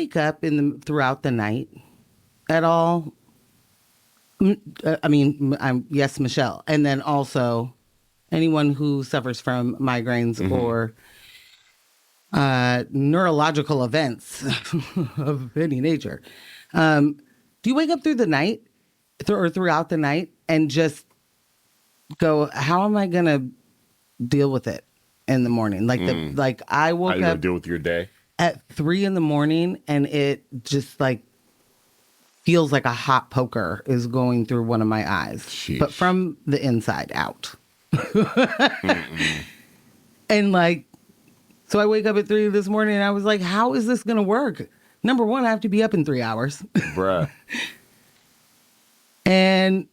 wake up throughout the night at all? Yes, Michelle. And then also anyone who suffers from migraines or neurological events of any nature. Do you wake up through the night or throughout the night and just go, how am I going to deal with it in the morning? Like I woke up. How you up deal with your day at 3 a.m. and it just like feels like a hot poker is going through one of my eyes, Sheesh. But from the inside out. And like, so I wake up at 3 this morning and I was like, how is this going to work? Number one, I have to be up in 3 hours. Bruh. And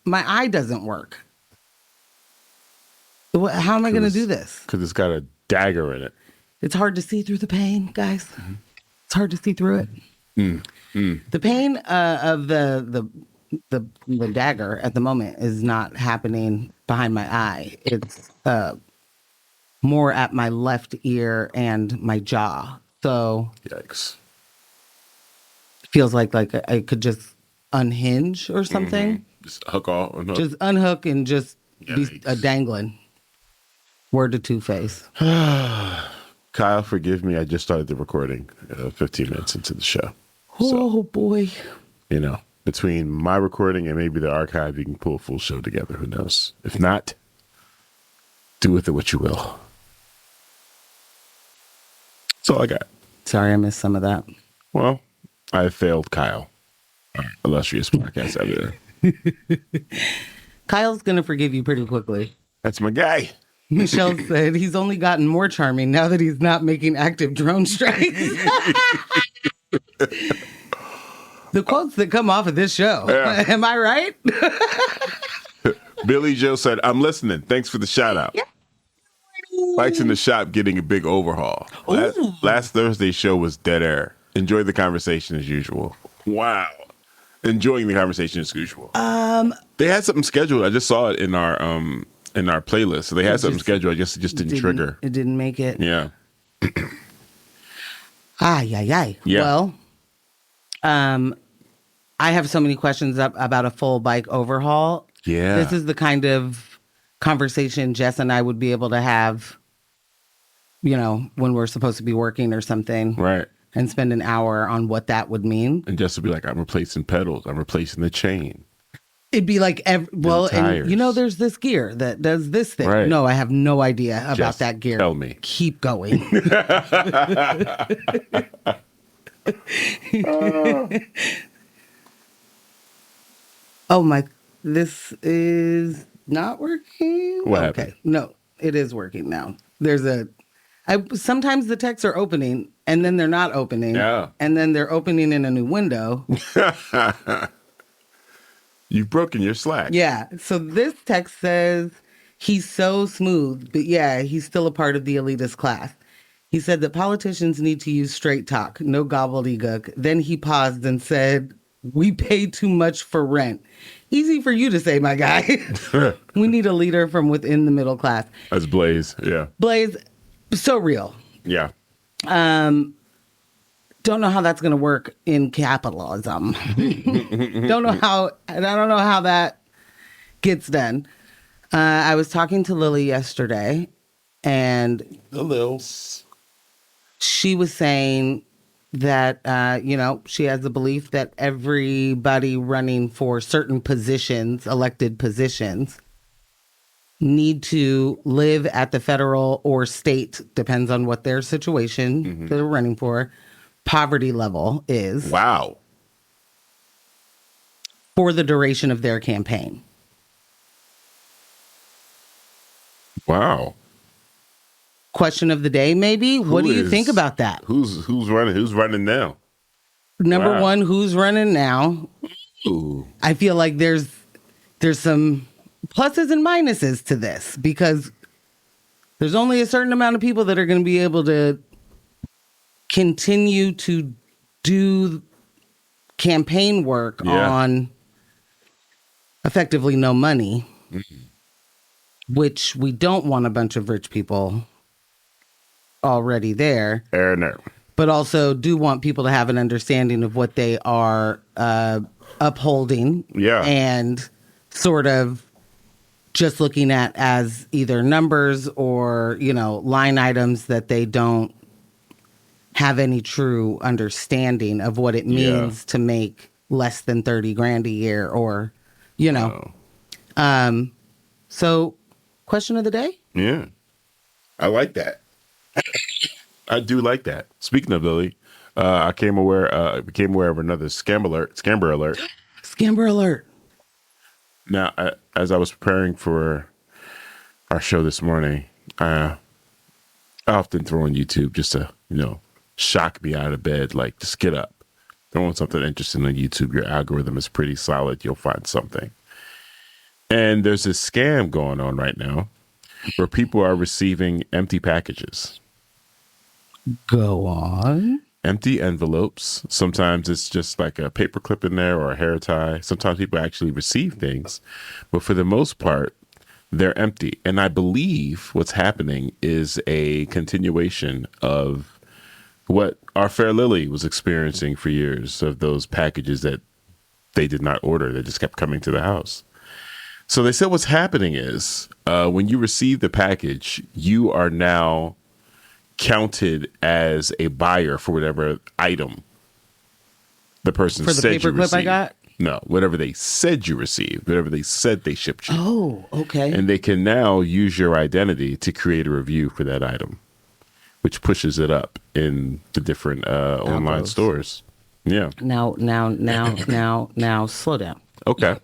my eye doesn't work. How am I going to do this? Because it's got a dagger in it. It's hard to see through the pain, guys. It's hard to see through it. The pain of the dagger at the moment is not happening behind my eye. It's more at my left ear and my jaw. So yikes! It feels like I could just unhinge or something. Just hook off. Just unhook and just be a dangling. Word to Two-Face. Kyle, forgive me. I just started the recording 15 minutes into the show. Oh, boy. You know, between my recording and maybe the archive, you can pull a full show together. Who knows? If not, do with it what you will. That's all I got. Sorry, I missed some of that. Well, I failed Kyle. Illustrious podcast editor. Kyle's going to forgive you pretty quickly. That's my guy. Michelle said he's only gotten more charming now that he's not making active drone strikes. The quotes that come off of this show. Yeah. Am I right? Billy Joe said, I'm listening. Thanks for the shout out. Yeah. Mike's in the shop getting a big overhaul. Last Thursday's show was dead air. Enjoy the conversation as usual. Wow. Enjoying the conversation as usual. They had something scheduled. I just saw it in our playlist. So they had something scheduled. I guess it just didn't trigger. It didn't make it. Yeah. Yeah. Well, I have so many questions about a full bike overhaul. Yeah. This is the kind of conversation Jess and I would be able to have, you know, when we're supposed to be working or something. Right. And spend an hour on what that would mean. And Jess would be like, I'm replacing pedals. I'm replacing the chain. It'd be like, and you know, there's this gear that does this thing. Right. No, I have no idea about Just that gear. Tell me. Keep going. Oh my, this is not working. What happened? No, it is working now. Sometimes the texts are opening and then they're not opening. Yeah. And then they're opening in a new window. You've broken your slack. Yeah. So this text says, he's so smooth, but yeah, he's still a part of the elitist class. He said that politicians need to use straight talk, no gobbledygook. Then he paused and said, we pay too much for rent. Easy for you to say, my guy. We need a leader from within the middle class. That's Blaze. Yeah. Blaze, so real. Yeah. Don't know how that's going to work in capitalism. I don't know how that gets done. I was talking to Lily yesterday, and she was saying that, she has the belief that everybody running for certain positions, elected positions, need to live at the federal or state, depends on what their situation they're running for, poverty level is. Wow. For the duration of their campaign. Wow. Question of the day, maybe? What do you think about that? Who's running? Who's running now? Number one, who's running now? Ooh. I feel like there's some pluses and minuses to this because there's only a certain amount of people that are going to be able to continue to do campaign work on effectively no money, which we don't want a bunch of rich people already there. No. but also do want people to have an understanding of what they are upholding. Yeah. And sort of just looking at as either numbers or, line items that they don't have any true understanding of what it means to make less than 30 grand a year or, So question of the day? Yeah. I like that. I do like that. Speaking of Lily, I became aware of another scamber alert. Scamber alert. Now, as I was preparing for our show this morning, I often throw on YouTube just to, shock me out of bed, like just get up. Throw on something interesting on YouTube. Your algorithm is pretty solid. You'll find something. And there's this scam going on right now where people are receiving empty packages. Go on. Empty envelopes. Sometimes it's just like a paper clip in there or a hair tie. Sometimes people actually receive things, but for the most part, they're empty. And I believe what's happening is a continuation of what our fair Lily was experiencing for years, of those packages that they did not order. They just kept coming to the house. So they said what's happening is when you receive the package, you are now counted as a buyer for whatever item the person for the said you paperclip received. I got? No, whatever they said you received, whatever they said they shipped you. Oh, okay. And they can now use your identity to create a review for that item, which pushes it up in the different online stores. Yeah. Now, slow down. Okay.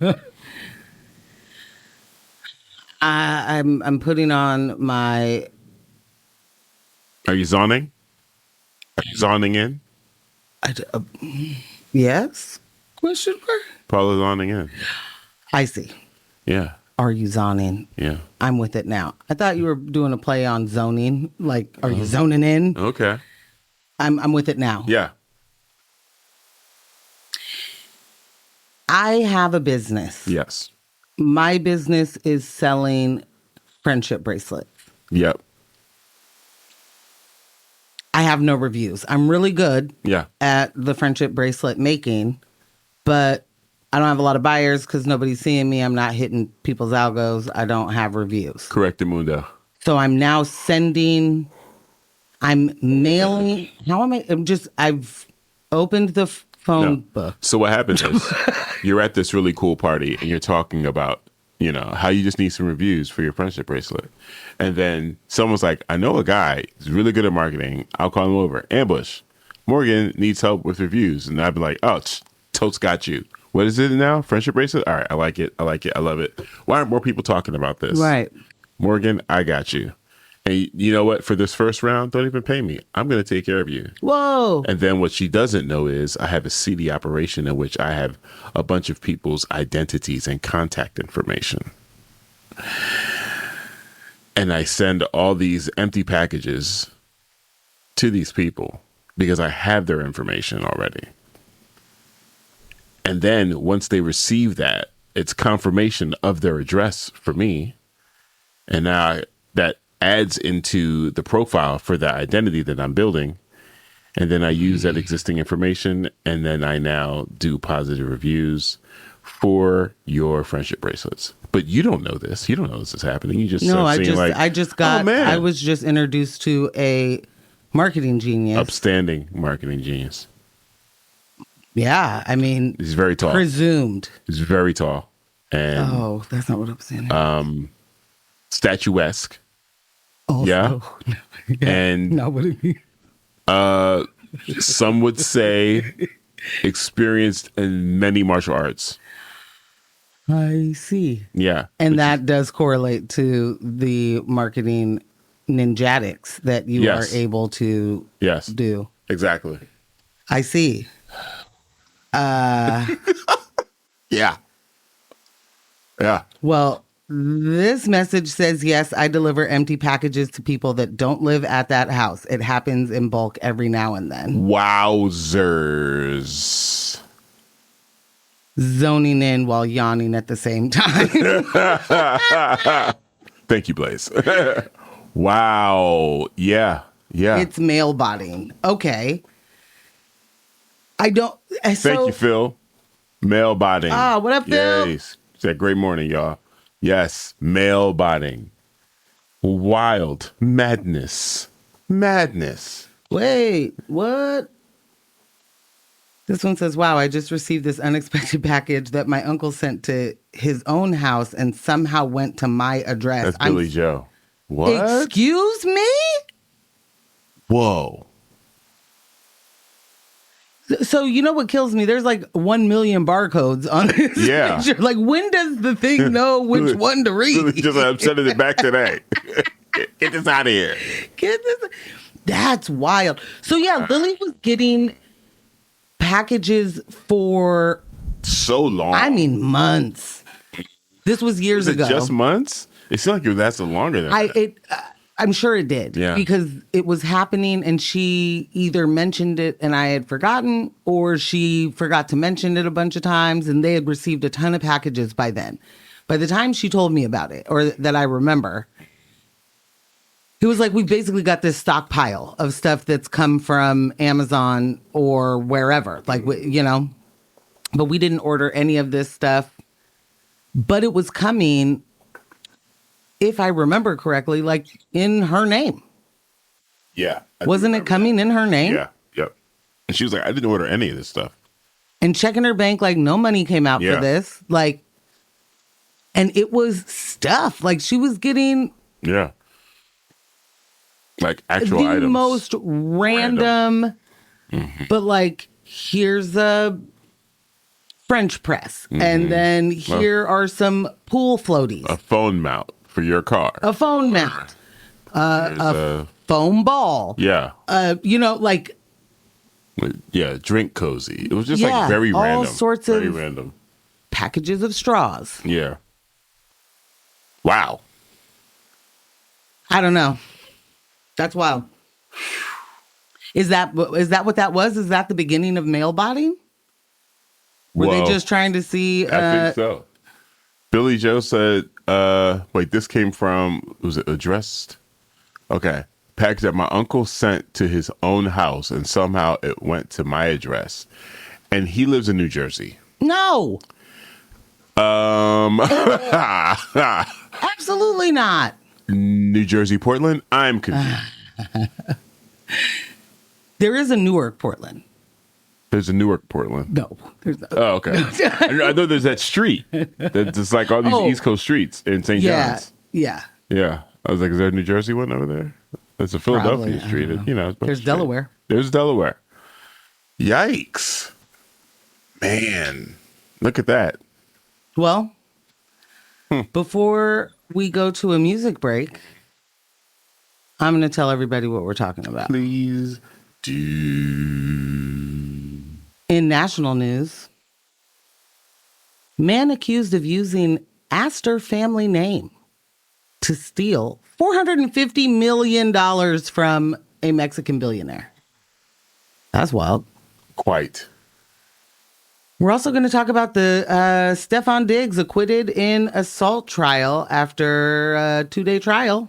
I'm putting on my. Are you zoning? Are you zoning in? Yes? Question mark? Paula's zoning in. I see. Yeah. Are you zoning? Yeah. I'm with it now. I thought you were doing a play on zoning. Like, are you zoning in? Okay. I'm with it now. Yeah. I have a business. Yes. My business is selling friendship bracelets. Yep. I have no reviews. I'm really good at the friendship bracelet making, but I don't have a lot of buyers because nobody's seeing me. I'm not hitting people's algos. I don't have reviews. Correct, Mundo. So I'm now I'm mailing. I've opened the phone book. So what happens is you're at this really cool party and you're talking about, how you just need some reviews for your friendship bracelet. And then someone's like, I know a guy who's really good at marketing. I'll call him over. Ambush. Morgan needs help with reviews. And I'd be like, oh, totes got you. What is it now? Friendship bracelet? All right. I like it. I love it. Why aren't more people talking about this? Right. Morgan, I got you. And you know what? For this first round, don't even pay me. I'm going to take care of you. Whoa. And then what she doesn't know is I have a seedy operation in which I have a bunch of people's identities and contact information. And I send all these empty packages to these people because I have their information already. And then once they receive that, it's confirmation of their address for me. And now that adds into the profile for the identity that I'm building. And then I use that existing information, and then I now do positive reviews for your friendship bracelets. But you don't know this. You don't know this is happening. You just I was just introduced to a marketing genius. Upstanding marketing genius. Yeah, I mean, he's very tall. Presumed. He's very tall. And that's not what I'm saying. Statuesque. Also, yeah. And not what it means. Some would say experienced in many martial arts. I see. Yeah. And that does correlate to the marketing ninjatics that you are able to do. Exactly. I see. Yeah. Yeah. Well, this message says, yes, I deliver empty packages to people that don't live at that house. It happens in bulk every now and then. Wowzers. Zoning in while yawning at the same time. Thank you, Blaze. Wow. Yeah. Yeah. It's mail botting. Okay. I don't. Thank you, Phil. Mail botting. Ah, what up, Phil? Yes. Said great morning, y'all. Yes, mail botting. Wild madness. Madness. Wait, what? This one says, wow, I just received this unexpected package that my uncle sent to his own house and somehow went to my address. That's Billy Joe. What? Excuse me? Whoa. So you know what kills me? There's like 1 million barcodes on this picture. Like, when does the thing know which one to read? Just I'm sending it back today. Get this out of here. Get this. That's wild. So yeah, Lily was getting packages for so long. I mean, months. This was years ago. Just months? It seemed like it lasted longer than that. I'm sure it did. Yeah. Because it was happening and she either mentioned it and I had forgotten, or she forgot to mention it a bunch of times and they had received a ton of packages by then. By the time she told me about it, or that I remember, it was like we basically got this stockpile of stuff that's come from Amazon or wherever. Like, you know, but we didn't order any of this stuff. But it was coming, if I remember correctly, like in her name. Yeah. Wasn't it coming in her name? Yeah. Yep. And she was like, I didn't order any of this stuff. And checking her bank, like no money came out for this. Like, and it was stuff. Like she was getting. Yeah. Like actual the items. Most random. But like, here's a French press. And then here are some pool floaties. A phone mount for your car. A phone mount. A foam ball. Yeah. You know, like. Yeah, drink cozy. It was just like very random. All sorts of random packages of straws. Yeah. Wow. I don't know. That's wild. Is that what that was? Is that the beginning of mail botting? Were they just trying to see? I think so. Billy Joe said, wait, this came from, was it addressed? Okay. Package that my uncle sent to his own house and somehow it went to my address. And he lives in New Jersey. No. Absolutely not. New Jersey, Portland? I'm confused. There is a Newark, Portland. There's a Newark, Portland. No. There's not. Oh, okay. I know there's that street. That's just like all these East Coast streets in St. John's. Yeah. Yeah. I was like, is there a New Jersey one over there? There's a Philadelphia street. You know, there's Delaware. There's Delaware. Yikes. Man. Look at that. Well, before we go to a music break, I'm going to tell everybody what we're talking about. Please do. In national news, man accused of using Astor family name to steal $450 million from a Mexican billionaire. That's wild. Quite. We're also going to talk about the Stefon Diggs acquitted in assault trial after a 2-day trial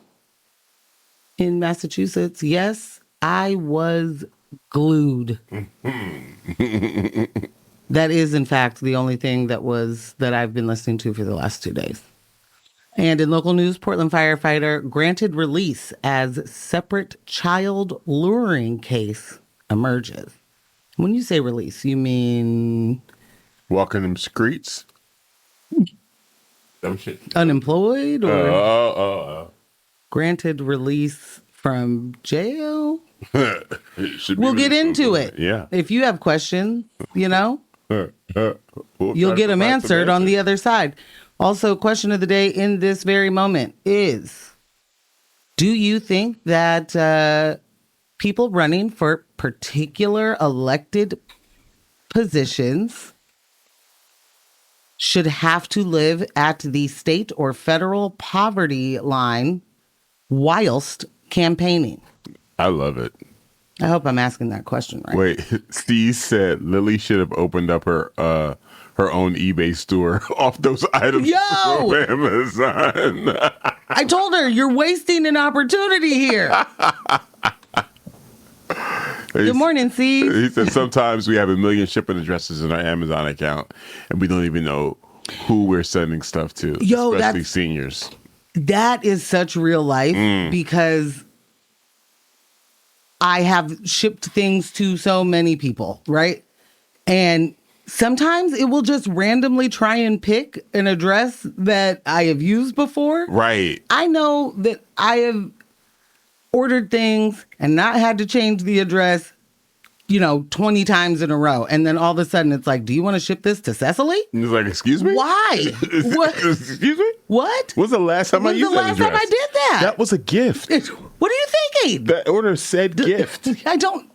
in Massachusetts. Yes, I was glued. That is, in fact, the only thing that I've been listening to for the last 2 days. And in local news, Portland firefighter granted release as separate child luring case emerges. When you say release, you mean walking them streets? Dumb shit. Unemployed or granted release from jail? We'll get into it. Yeah. If you have questions, you know, you'll get them answered on the other side. Also, question of the day in this very moment is, do you think that people running for particular elected positions should have to live at the state or federal poverty line whilst campaigning? I love it. I hope I'm asking that question right. Wait, Steve said Lily should have opened up her own eBay store off those items from Amazon. I told her, you're wasting an opportunity here. Good morning, Steve. He said sometimes we have 1 million shipping addresses in our Amazon account, and we don't even know who we're sending stuff to, especially seniors. That is such real life because I have shipped things to so many people, right? And sometimes it will just randomly try and pick an address that I have used before. Right. I know that I have ordered things and not had to change the address, 20 times in a row. And then all of a sudden it's like, do you want to ship this to Cecily? And he's like, excuse me? Why? What? Excuse me? What? When's the last time I used that address? When's the last time I did that? That was a gift. What are you thinking? That order said gift. I don't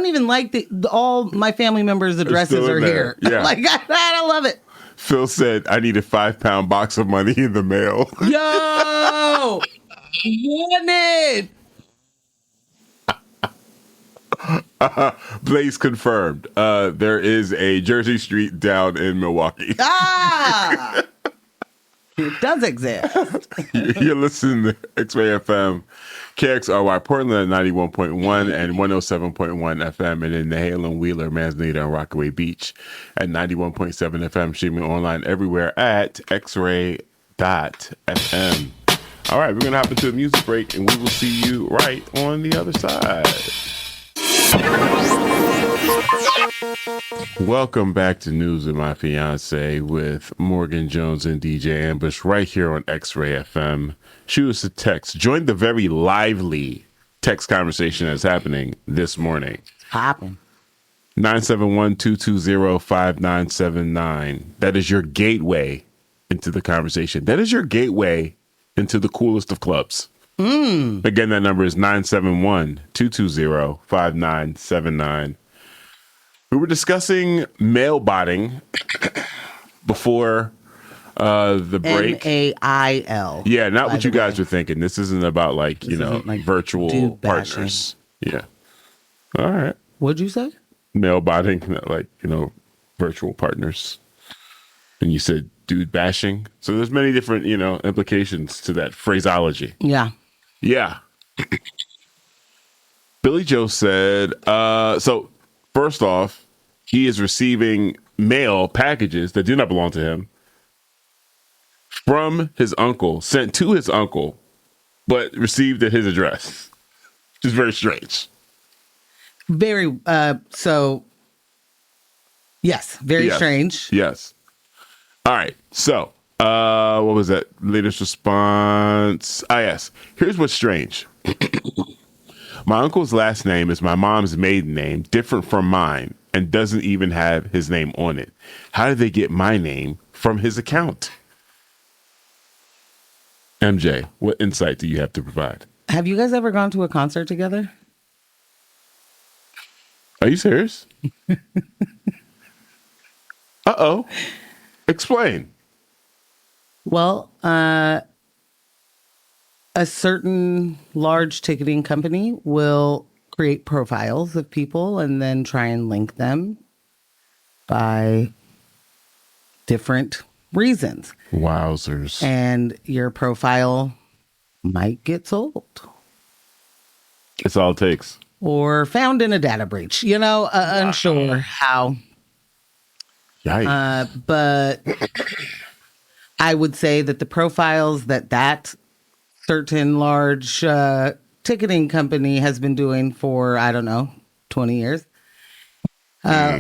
even like all my family members' addresses are here. Yeah. I love it. Phil said, I need a 5-pound box of money in the mail. Yo! Want it! Blaze confirmed. There is a Jersey Street down in Milwaukee. Ah! It does exist. You're listening to X-Ray FM, KXRY Portland at 91.1 and 107.1 FM, and in Nahalem, Wheeler, Manzanita, and Rockaway Beach at 91.7 FM, streaming online everywhere at xray.fm. All right, we're going to hop into a music break, and we will see you right on the other side. Welcome back to News of My Fiancé with Morgan Jones and DJ Ambush right here on X-Ray FM. Shoot us a text. Join the very lively text conversation that's happening this morning. Hopping. 971-220-5979. That is your gateway into the conversation. That is your gateway into the coolest of clubs. Again, that number is 971-220-5979. We were discussing mail botting before the break. MAIL. Yeah, not what you guys were thinking. This isn't about virtual partners. Yeah. All right. What'd you say? Mail botting, virtual partners. And you said dude bashing. So there's many different, implications to that phraseology. Yeah. Yeah. Billy Joe said, so first off, he is receiving mail packages that do not belong to him from his uncle, sent to his uncle, but received at his address, which is very strange. Very, yes, very strange. Yes. All right. So, what was that latest response? Yes. Here's what's strange. My uncle's last name is my mom's maiden name, different from mine, and doesn't even have his name on it. How did they get my name from his account? MJ, what insight do you have to provide? Have you guys ever gone to a concert together? Are you serious? Uh-oh. Explain. Well, a certain large ticketing company will create profiles of people and then try and link them by different reasons. Wowzers. And your profile might get sold. That's all it takes. Or found in a data breach, unsure how. Yikes. But I would say that the profiles that certain large ticketing company has been doing for, 20 years,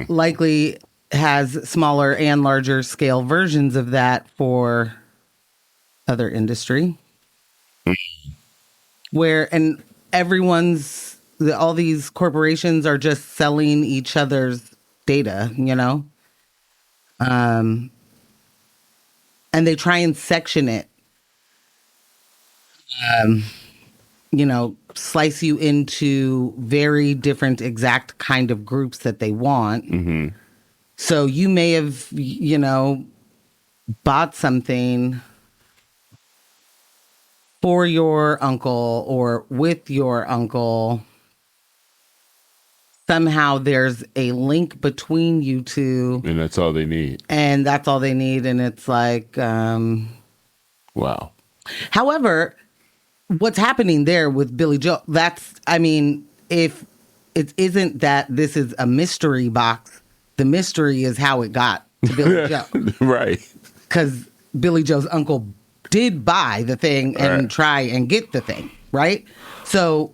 likely has smaller and larger scale versions of that for other industry. And all these corporations are just selling each other's data, and they try and section it, slice you into very different exact kind of groups that they want. Mm-hmm. So you may have, bought something for your uncle or with your uncle. Somehow there's a link between you two. And that's all they need. And it's like... wow. However, what's happening there with Billy Joe, if it isn't that this is a mystery box. The mystery is how it got to Billy Joe. Right. Because Billy Joe's uncle did buy the thing and try and get the thing, right? So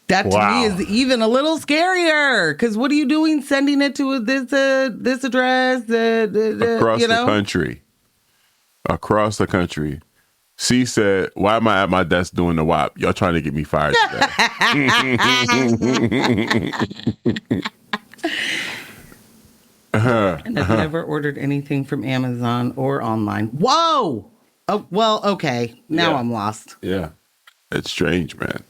that to me is even a little scarier. Because what are you doing sending it to this address? Across the country. Across the country. C said, why am I at my desk doing the WAP? Y'all trying to get me fired today. And I've never ordered anything from Amazon or online. Whoa! Oh, well, okay. Now I'm lost. Yeah. It's strange, man.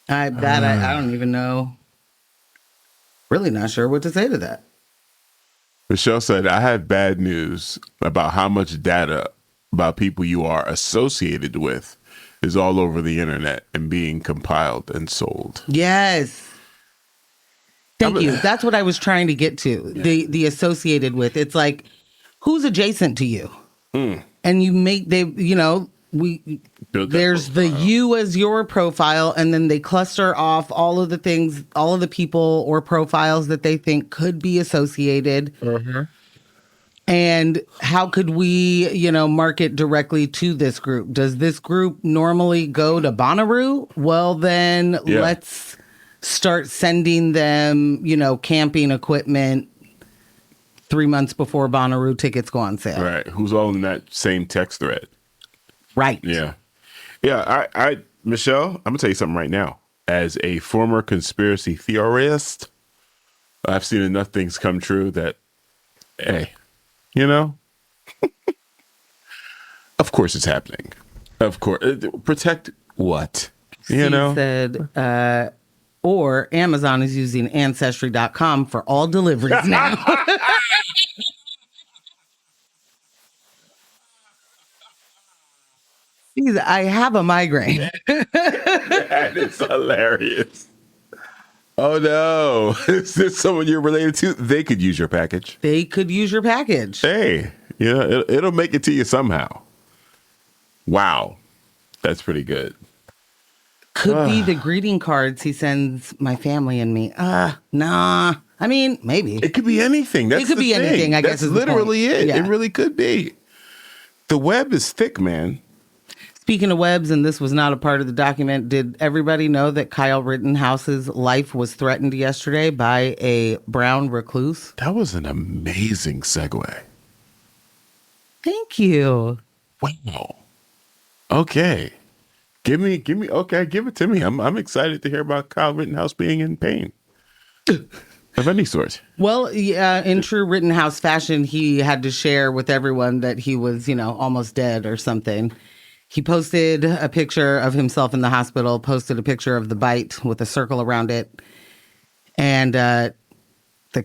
I don't even know. Really not sure what to say to that. Michelle said, I had bad news about how much data about people you are associated with is all over the internet and being compiled and sold. Yes. Thank you. That's what I was trying to get to. Yeah. The associated with. It's like, who's adjacent to you? And you make, there's the you as your profile, and then they cluster off all of the things, all of the people or profiles that they think could be associated. And how could we, market directly to this group? Does this group normally go to Bonnaroo? Well, then let's start sending them, camping equipment 3 months before Bonnaroo tickets go on sale. Right. Who's all in that same text thread? Right. Yeah. Yeah. I Michelle, I'm gonna tell you something right now. As a former conspiracy theorist, I've seen enough things come true that, hey, of course it's happening. Of course. Protect what? She said, or Amazon is using Ancestry.com for all deliveries now. I have a migraine. That is hilarious. Oh, no. Is this someone you're related to? They could use your package. They could use your package. Hey, it'll make it to you somehow. Wow. That's pretty good. Could be the greeting cards he sends my family and me. Nah. I mean, maybe. It could be anything. It could be anything, I guess. That's literally it. Yeah. It really could be. The web is thick, man. Speaking of webs, and this was not a part of the document, did everybody know that Kyle Rittenhouse's life was threatened yesterday by a brown recluse? That was an amazing segue. Thank you. Wow. Okay. Give it to me. I'm excited to hear about Kyle Rittenhouse being in pain. Of any sort. Well, yeah, in true Rittenhouse fashion, he had to share with everyone that he was, almost dead or something. He posted a picture of himself in the hospital, posted a picture of the bite with a circle around it. And the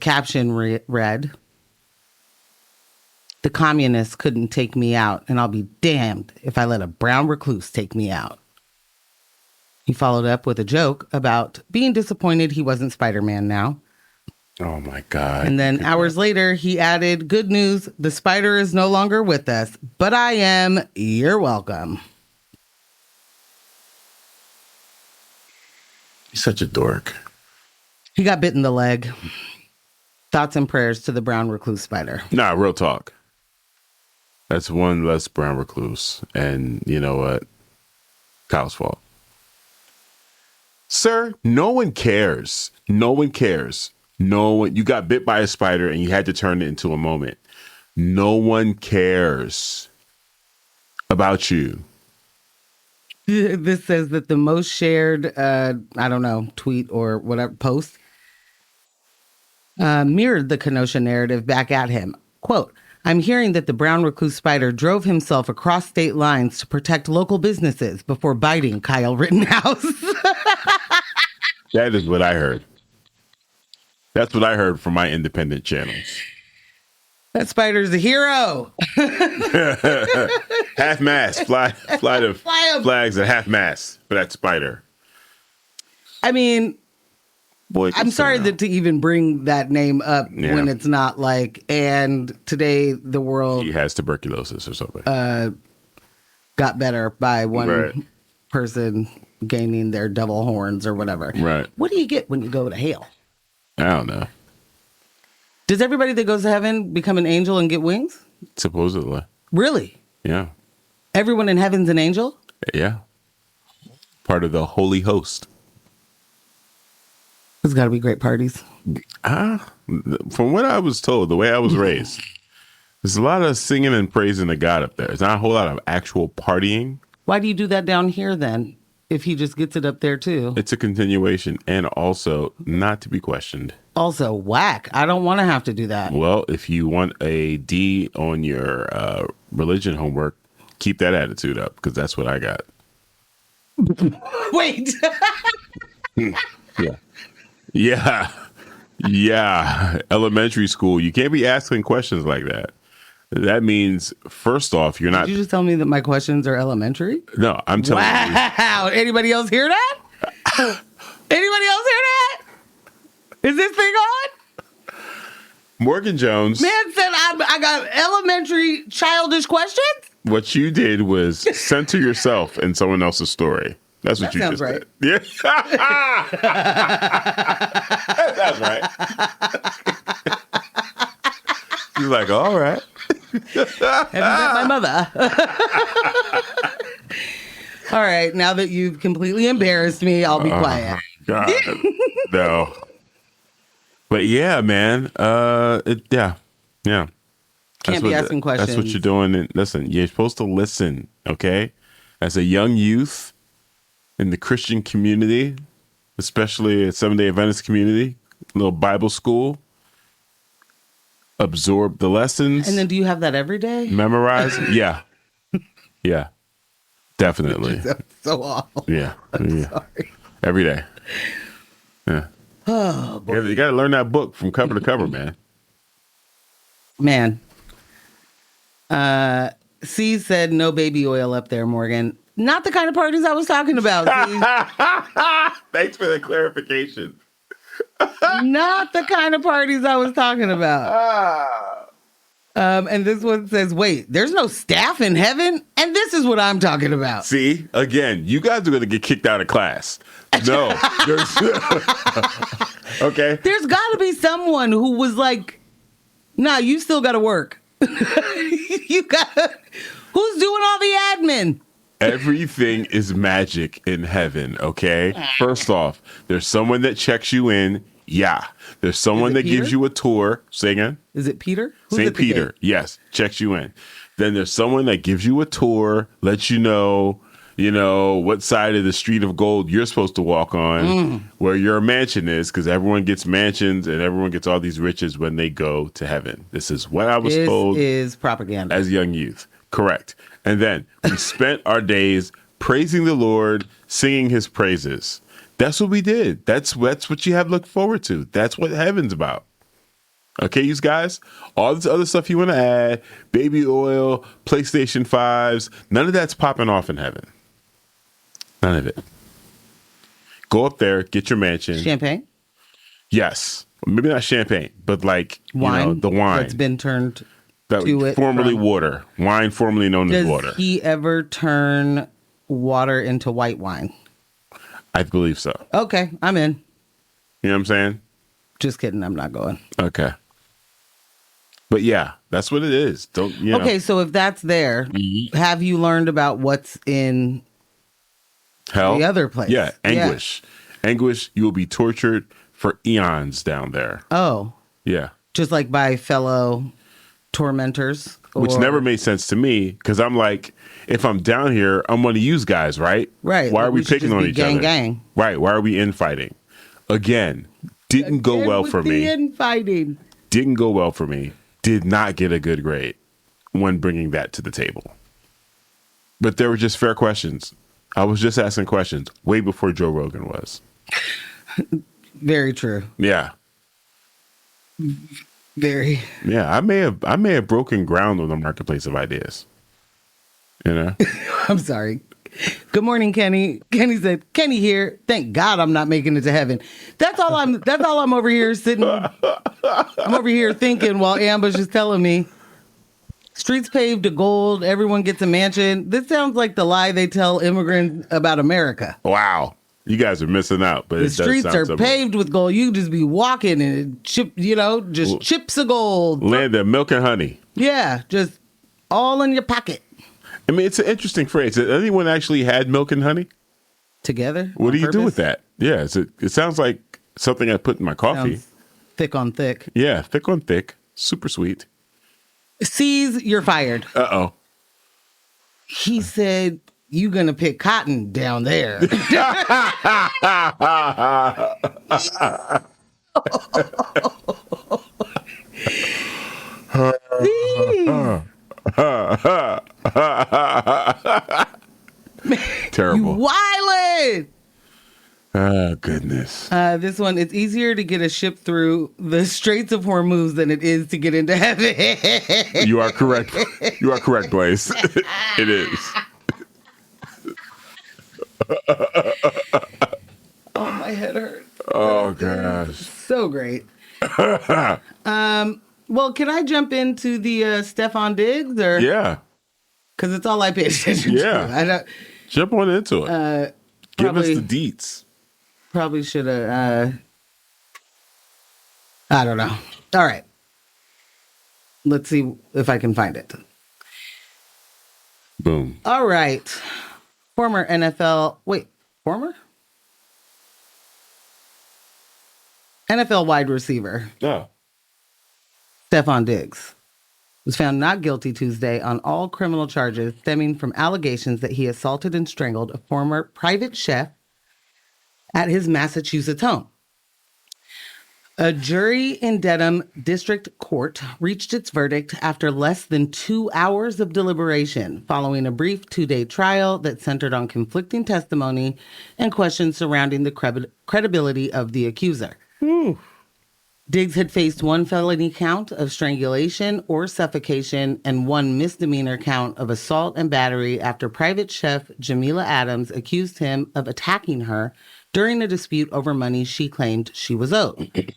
caption read, "The communists couldn't take me out, and I'll be damned if I let a brown recluse take me out." He followed up with a joke about being disappointed he wasn't Spider-Man now. Oh, my God. And then hours later, he added, "Good news, the spider is no longer with us, but I am. You're welcome." He's such a dork. He got bit in the leg. Thoughts and prayers to the brown recluse spider. Nah, real talk. That's one less brown recluse. And you know what? Kyle's fault. Sir, no one cares. No one cares. No one. You got bit by a spider and you had to turn it into a moment. No one cares about you. This says that the most shared, tweet or whatever, post mirrored the Kenosha narrative back at him. Quote, "I'm hearing that the brown recluse spider drove himself across state lines to protect local businesses before biting Kyle Rittenhouse." That is what I heard. That's what I heard from my independent channels. That spider's a hero. Half mast. Fly the flags at half mast for that spider. I mean, I'm sorry to even bring that name up when it's not like, and today the world... He has tuberculosis or something. Got better by one person gaining their devil horns or whatever. Right. What do you get when you go to hell? I don't know. Does everybody that goes to heaven become an angel and get wings? Supposedly. Really? Yeah. Everyone in heaven's an angel? Yeah. Part of the holy host. There's got to be great parties. From what I was told, the way I was raised, there's a lot of singing and praising to God up there. There's not a whole lot of actual partying. Why do you do that down here then, if he just gets it up there too? It's a continuation and also not to be questioned. Also, whack. I don't want to have to do that. Well, if you want a D on your religion homework, keep that attitude up, because that's what I got. Wait. Yeah. Yeah. Elementary school, you can't be asking questions like that. That means, first off, you're not... Did you just tell me that my questions are elementary? No, I'm telling you. Wow. Anybody else hear that? Anybody else hear that? Is this thing on? Morgan Jones. Man said I got elementary childish questions? What you did was center yourself in someone else's story. That's what That you sounds just right. did. Yeah. That's right. She's like, all right. Have you met my mother? All right, now that you've completely embarrassed me, I'll be quiet. God, no. But yeah, man. Yeah. Can't be asking questions. That's what you're doing. And listen, you're supposed to listen, okay? As a young youth in the Christian community, especially at Seventh-day Adventist community, little Bible school, absorb the lessons. And then do you have that every day? Memorize. Yeah. Yeah. Definitely. That's so awful. Yeah. I'm sorry. Every day. Yeah. Oh, boy. You got to learn that book from cover to cover, man. Man. C said no baby oil up there, Morgan. Not the kind of parties I was talking about. Thanks for the clarification. Not the kind of parties I was talking about. And this one says, wait, there's no staff in heaven? And this is what I'm talking about. See, again, you guys are going to get kicked out of class. No. Okay. There's got to be someone who was like, nah, you still got to work. Who's doing all the admin? Everything is magic in heaven, okay? First off, there's someone that checks you in. Yeah. There's someone that Peter? gives you a tour. Say again? Is it Peter? Who's St. at the Peter. gate? Yes. Checks you in. Then there's someone that gives you a tour, lets you know, what side of the street of gold you're supposed to walk on, where your mansion is, because everyone gets mansions and everyone gets all these riches when they go to heaven. This is what I was told. This is propaganda. As young youth. Correct. And then we spent our days praising the Lord, singing his praises. That's what we did. That's what you have to look forward to. That's what heaven's about. Okay, you guys? All this other stuff you want to add, baby oil, PlayStation 5s, none of that's popping off in heaven. None of it. Go up there, get your mansion. Champagne? Yes. Maybe not champagne, but like, Wine? the wine. That's been turned That to it. formerly water. Wine formerly known as water. Does he ever turn water into white wine? I believe so. Okay, I'm in. You know what I'm saying? Just kidding, I'm not going. Okay. But yeah, that's what it is. Don't you know? Okay, so if that's there, have you learned about what's in Hell? the other place? Yeah, anguish. Anguish, you will be tortured for eons down there. Oh, Yeah. just like by fellow tormentors? Which or- never made sense to me, because I'm like, if I'm down here, I'm one of you guys, right? Right. Why are Like, we we should picking just on be each gang, other? gang. Right. Why are we infighting? Again, didn't go Again well with for the me. infighting. Didn't go well for me. Did not get a good grade when bringing that to the table. But there were just fair questions. I was just asking questions way before Joe Rogan was. Very true. Yeah. Very. Yeah, I may have broken ground on the marketplace of ideas. You know? I'm sorry. Good morning, Kenny. Kenny said, Kenny here. Thank God I'm not making it to heaven. That's all I'm over here sitting. I'm over here thinking while Ambush is telling me Streets paved to gold. Everyone gets a mansion. This sounds like the lie they tell immigrants about America. Wow. You guys are missing out, but the streets are paved with gold. You just be walking and chips of gold. Land of milk and honey. Yeah, just all in your pocket. I mean, it's an interesting phrase. Has anyone actually had milk and honey? Together? What do you do with that? Yeah, it sounds like something I put in my coffee. Sounds thick on thick. Yeah, thick on thick. Super sweet. C's, you're fired. Uh-oh. He said, you gonna pick cotton down there. Terrible. You wildin'. Oh, goodness. This one, it's easier to get a ship through the Straits of Hormuz than it is to get into heaven. You are correct. You are correct, Blaze. It is. Oh, my head hurts. Oh, gosh. So great. Well, can I jump into the Stefon Diggs? Or? Yeah. Because it's all I pay attention to. I don't, jump on into it. Give us the deets. Probably should have. I don't know. All right. Let's see if I can find it. Boom. All right. Former NFL wide receiver. Yeah. Stefon Diggs was found not guilty Tuesday on all criminal charges stemming from allegations that he assaulted and strangled a former private chef at his Massachusetts home. A jury in Dedham District Court reached its verdict after less than 2 hours of deliberation, following a brief 2-day trial that centered on conflicting testimony and questions surrounding the credibility of the accuser. Diggs had faced one felony count of strangulation or suffocation and one misdemeanor count of assault and battery after private chef Jamila Adams accused him of attacking her during a dispute over money she claimed she was owed.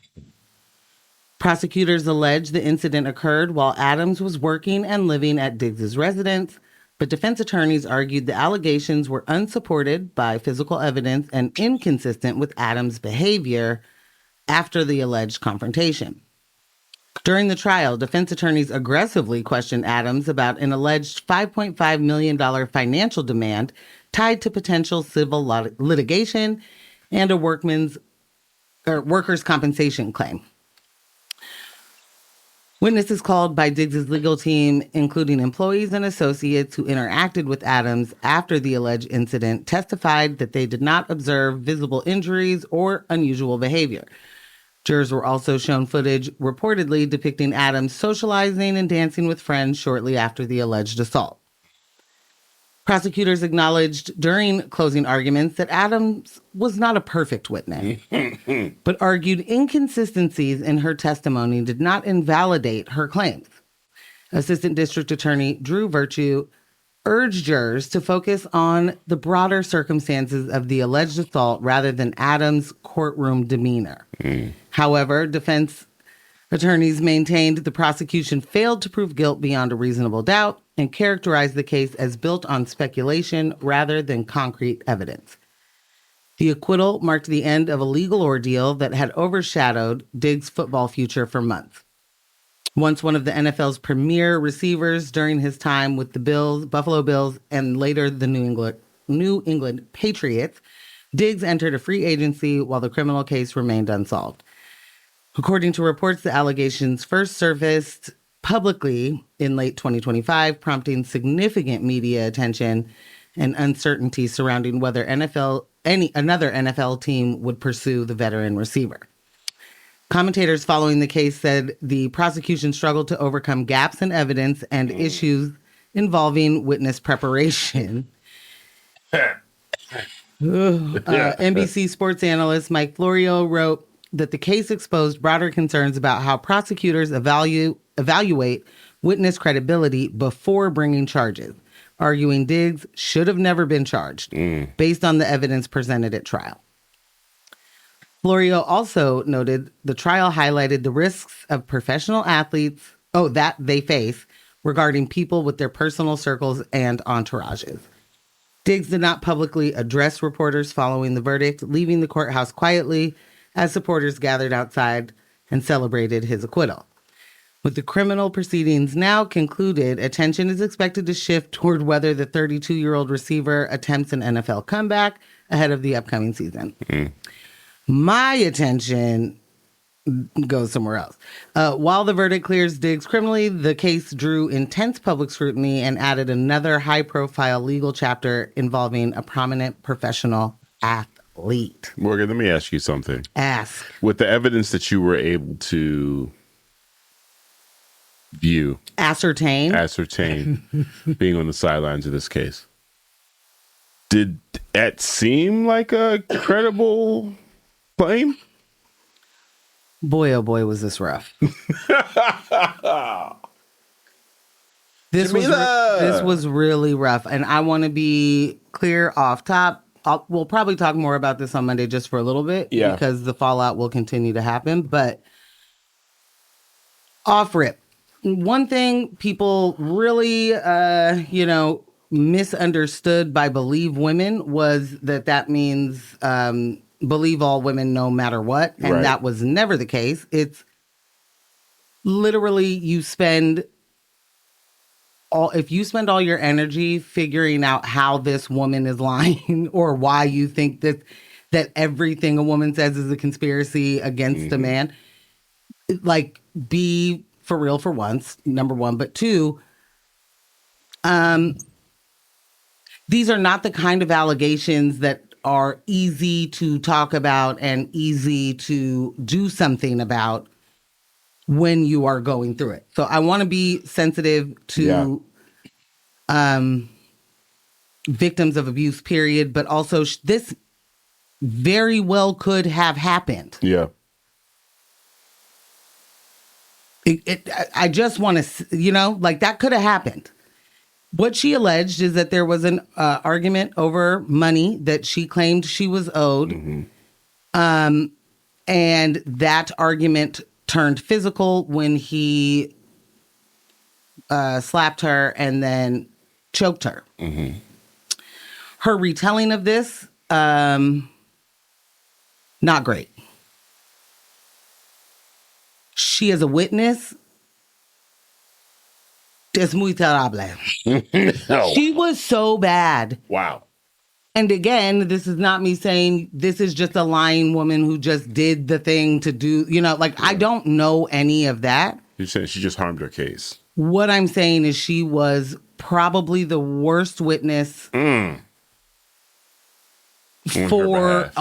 Prosecutors allege the incident occurred while Adams was working and living at Diggs's residence, but defense attorneys argued the allegations were unsupported by physical evidence and inconsistent with Adams' behavior after the alleged confrontation. During the trial, defense attorneys aggressively questioned Adams about an alleged $5.5 million financial demand tied to potential civil litigation and a workers' compensation claim. Witnesses called by Diggs's legal team, including employees and associates who interacted with Adams after the alleged incident, testified that they did not observe visible injuries or unusual behavior. Jurors were also shown footage reportedly depicting Adams socializing and dancing with friends shortly after the alleged assault. Prosecutors acknowledged during closing arguments that Adams was not a perfect witness, but argued inconsistencies in her testimony did not invalidate her claims. Assistant District Attorney Drew Virtue urged jurors to focus on the broader circumstances of the alleged assault rather than Adams' courtroom demeanor. However, defense attorneys maintained the prosecution failed to prove guilt beyond a reasonable doubt and characterized the case as built on speculation rather than concrete evidence. The acquittal marked the end of a legal ordeal that had overshadowed Diggs' football future for months. Once one of the NFL's premier receivers during his time with the Buffalo Bills, and later the New England Patriots, Diggs entered a free agency while the criminal case remained unsolved. According to reports, the allegations first surfaced publicly in late 2025, prompting significant media attention and uncertainty surrounding whether another NFL team would pursue the veteran receiver. Commentators following the case said the prosecution struggled to overcome gaps in evidence and issues involving witness preparation. NBC sports analyst Mike Florio wrote that the case exposed broader concerns about how prosecutors evaluate witness credibility before bringing charges, arguing Diggs should have never been charged based on the evidence presented at trial. Florio also noted the trial highlighted the risks of professional athletes that they face regarding people with their personal circles and entourages. Diggs did not publicly address reporters following the verdict, leaving the courthouse quietly as supporters gathered outside and celebrated his acquittal. With the criminal proceedings now concluded, attention is expected to shift toward whether the 32-year-old receiver attempts an NFL comeback ahead of the upcoming season. My attention goes somewhere else. While the verdict clears Diggs criminally, the case drew intense public scrutiny and added another high-profile legal chapter involving a prominent professional athlete. Morgan, let me ask you something. Ask. With the evidence that you were able to view, ascertain being on the sidelines of this case, did that seem like a credible claim? Boy, oh boy, was this rough. This was really rough. And I want to be clear off top. We'll probably talk more about this on Monday just for a little bit. Yeah. Because the fallout will continue to happen. But off rip. One thing people really, misunderstood by believe women was that means believe all women no matter what. And that was never the case. It's literally if you spend all your energy figuring out how this woman is lying or why you think that everything a woman says is a conspiracy against a man, like, be for real for once, number one. But two, these are not the kind of allegations that are easy to talk about and easy to do something about when you are going through it. So I want to be sensitive to victims of abuse, period. But also this very well could have happened. Yeah. I just want to, that could have happened. What she alleged is that there was an argument over money that she claimed she was owed. And that argument turned physical when he slapped her and then choked her. Her retelling of this, not great. She is a witness. Es muy terrible. She was so bad. Wow. And again, this is not me saying this is just a lying woman who just did the thing to do, I don't know any of that. You're saying she just harmed her case. What I'm saying is she was probably the worst witness for,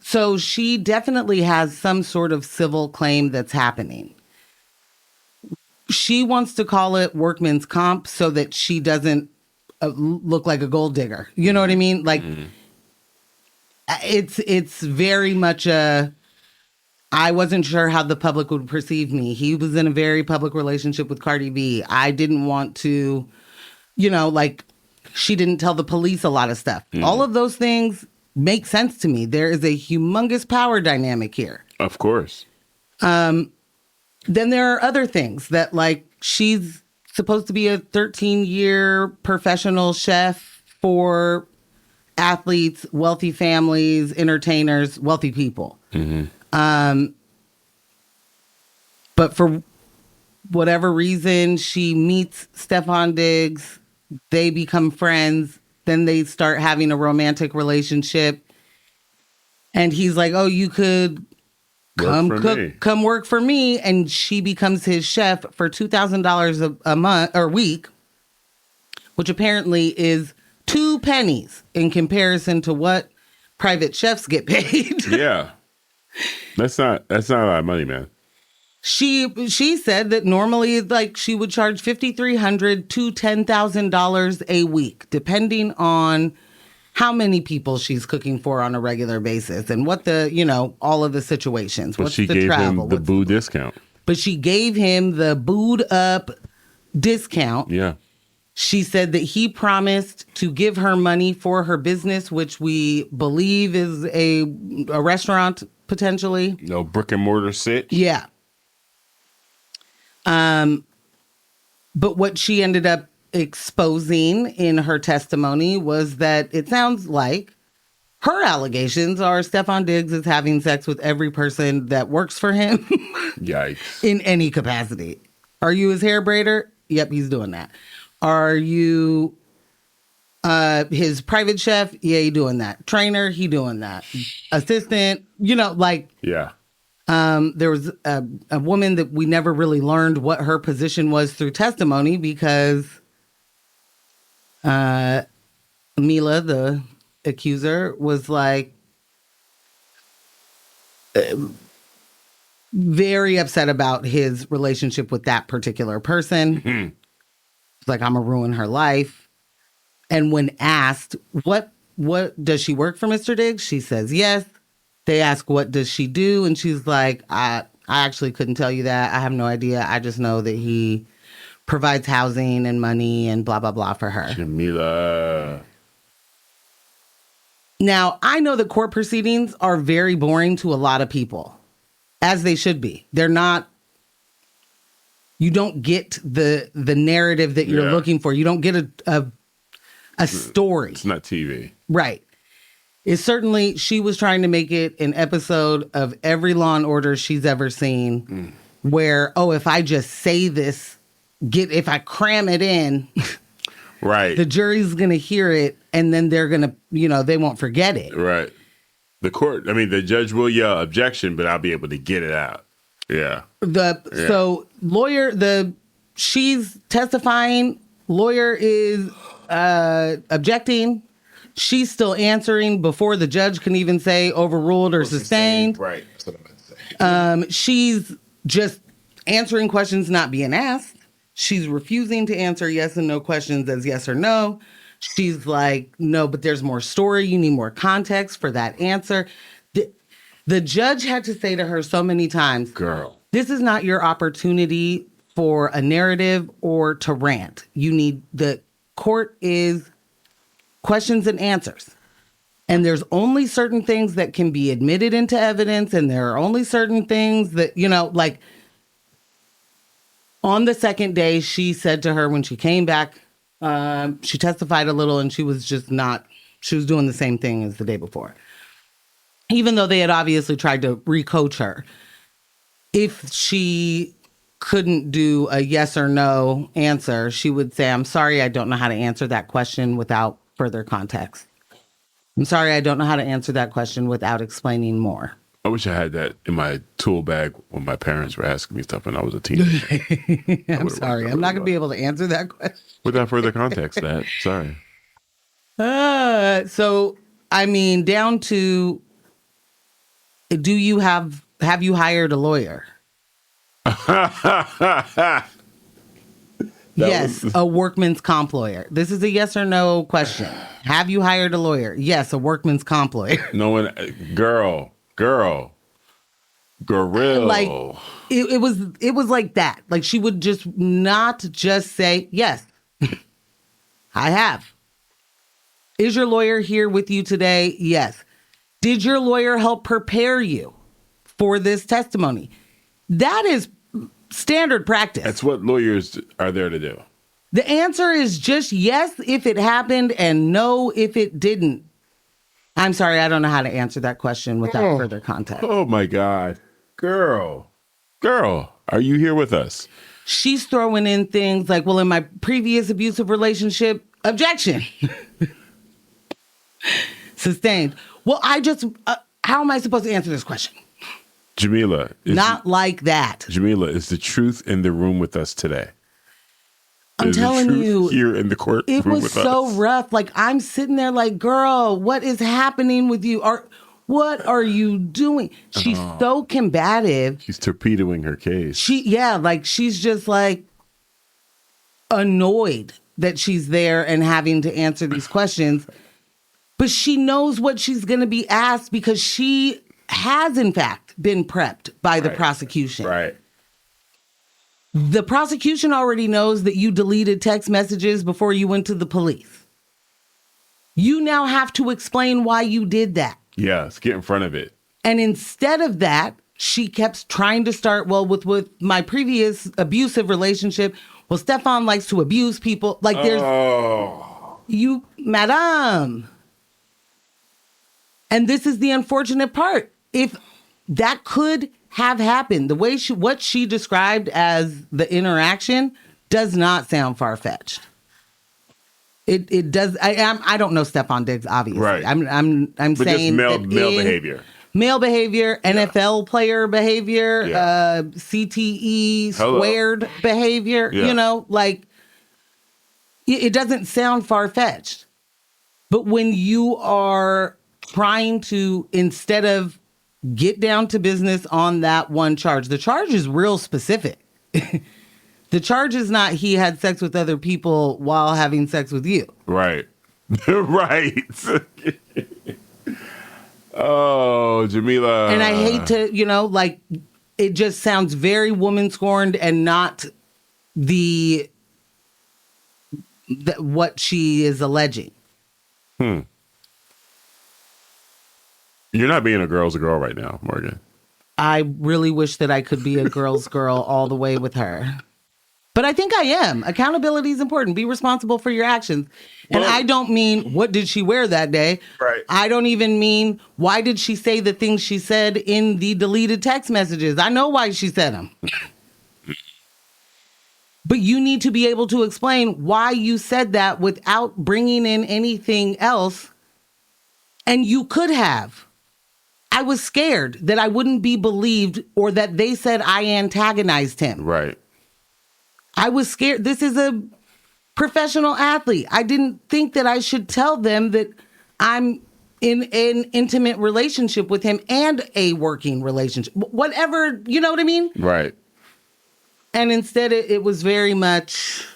so she definitely has some sort of civil claim that's happening. She wants to call it workman's comp so that she doesn't look like a gold digger. You know what I mean? Like, it's very much I wasn't sure how the public would perceive me. He was in a very public relationship with Cardi B. I didn't want to, she didn't tell the police a lot of stuff. All of those things make sense to me. There is a humongous power dynamic here. Of course. Then there are other things that, she's supposed to be a 13-year professional chef for athletes, wealthy families, entertainers, wealthy people. But for whatever reason, she meets Stefon Diggs. They become friends. Then they start having a romantic relationship. And he's like, oh, you could come work for me. And she becomes his chef for $2,000 a month or week, which apparently is 2 pennies in comparison to what private chefs get paid. Yeah. That's not a lot of money, man. She said that normally, she would charge $5,300 to $10,000 a week, depending on how many people she's cooking for on a regular basis and what all of the situations. But she gave him the boo discount. But she gave him the booed up discount. Yeah. She said that he promised to give her money for her business, which we believe is a restaurant, potentially. No brick and mortar sit. Yeah. But what she ended up exposing in her testimony was that it sounds like her allegations are Stefon Diggs is having sex with every person that works for him. Yikes. In any capacity. Are you his hair braider? Yep, he's doing that. Are you his private chef? Yeah, he doing that. Trainer? He doing that. Assistant? Yeah. There was a woman that we never really learned what her position was through testimony because Mila, the accuser, was like very upset about his relationship with that particular person. It's like, I'm gonna ruin her life. And when asked, what does she work for Mr. Diggs? She says yes. They ask, what does she do? And she's like, I actually couldn't tell you that. I have no idea. I just know that he provides housing and money and blah, blah, blah for her. Jamila. Now, I know that court proceedings are very boring to a lot of people, as they should be. They're not, you don't get the narrative that you're looking for. You don't get a story. It's not TV. Right. It's certainly, she was trying to make it an episode of every Law and Order she's ever seen where, if I just say this, if I cram it in, right, the jury's going to hear it and then they're going to, they won't forget it. Right. The judge will yell objection, but I'll be able to get it out. Yeah. So lawyer, she's testifying, lawyer is objecting. She's still answering before the judge can even say overruled or sustained. Right. That's what I'm about to say. She's just answering questions not being asked. She's refusing to answer yes and no questions as yes or no. She's like, no, but there's more story. You need more context for that answer. The judge had to say to her so many times, girl, this is not your opportunity for a narrative or to rant. The court is questions and answers. And there's only certain things that can be admitted into evidence. And there are only certain things that, on the second day, she said to her when she came back, she testified a little and she was doing the same thing as the day before. Even though they had obviously tried to recoach her. If she couldn't do a yes or no answer, she would say, I'm sorry, I don't know how to answer that question without further context. I'm sorry, I don't know how to answer that question without explaining more. I wish I had that in my tool bag when my parents were asking me stuff when I was a teenager. I'm sorry, I'm not going to be able to answer that question. Without further context, Dad. Sorry. So, down to, have you hired a lawyer? Yes, a workman's comp lawyer. This is a yes or no question. Have you hired a lawyer? Yes, a workman's comp lawyer. No one, gorilla. Like it was like that. Like she would just not just say yes. I have. Is your lawyer here with you today? Yes. Did your lawyer help prepare you for this testimony? That is standard practice. That's what lawyers are there to do. The answer is just yes if it happened and no if it didn't. I'm sorry, I don't know how to answer that question without further context. Oh my God. Girl, are you here with us? She's throwing in things like, well, in my previous abusive relationship, objection. Sustained. Well, how am I supposed to answer this question? Jamila. Not like that. Jamila, is the truth in the room with us today? I'm telling you. Here in the court. It was so rough. Like, I'm sitting there like, girl, what is happening with you? What are you doing? She's so combative. She's torpedoing her case. She's just like annoyed that she's there and having to answer these questions. But she knows what she's going to be asked because she has, in fact, been prepped by the prosecution. Right. The prosecution already knows that you deleted text messages before you went to the police. You now have to explain why you did that. Yes, get in front of it. And instead of that, she kept trying to start, with my previous abusive relationship, well, Stefon likes to abuse people. Like there's you, madame. And this is the unfortunate part. If that could have happened, the way what she described as the interaction does not sound far-fetched. It does. I don't know Stefon Diggs, obviously. Right. I'm but saying just male behavior. Male behavior, NFL player behavior, CTE squared behavior. Like it doesn't sound far-fetched. But when you are trying to, instead of get down to business on that one charge, the charge is real specific. The charge is not he had sex with other people while having sex with you. Right. Right. Oh, Jamila. And I hate to, like, it just sounds very woman scorned and not what she is alleging. You're not being a girl's girl right now, Morgan. I really wish that I could be a girl's girl all the way with her. But I think I am. Accountability is important. Be responsible for your actions. And I don't mean, what did she wear that day? Right. I don't even mean, why did she say the things she said in the deleted text messages? I know why she said them. But you need to be able to explain why you said that without bringing in anything else. And you could have. I was scared that I wouldn't be believed or that they said I antagonized him. Right. I was scared. This is a professional athlete. I didn't think that I should tell them that I'm in an intimate relationship with him and a working relationship. Whatever, you know what I mean? Right. And instead it was very much,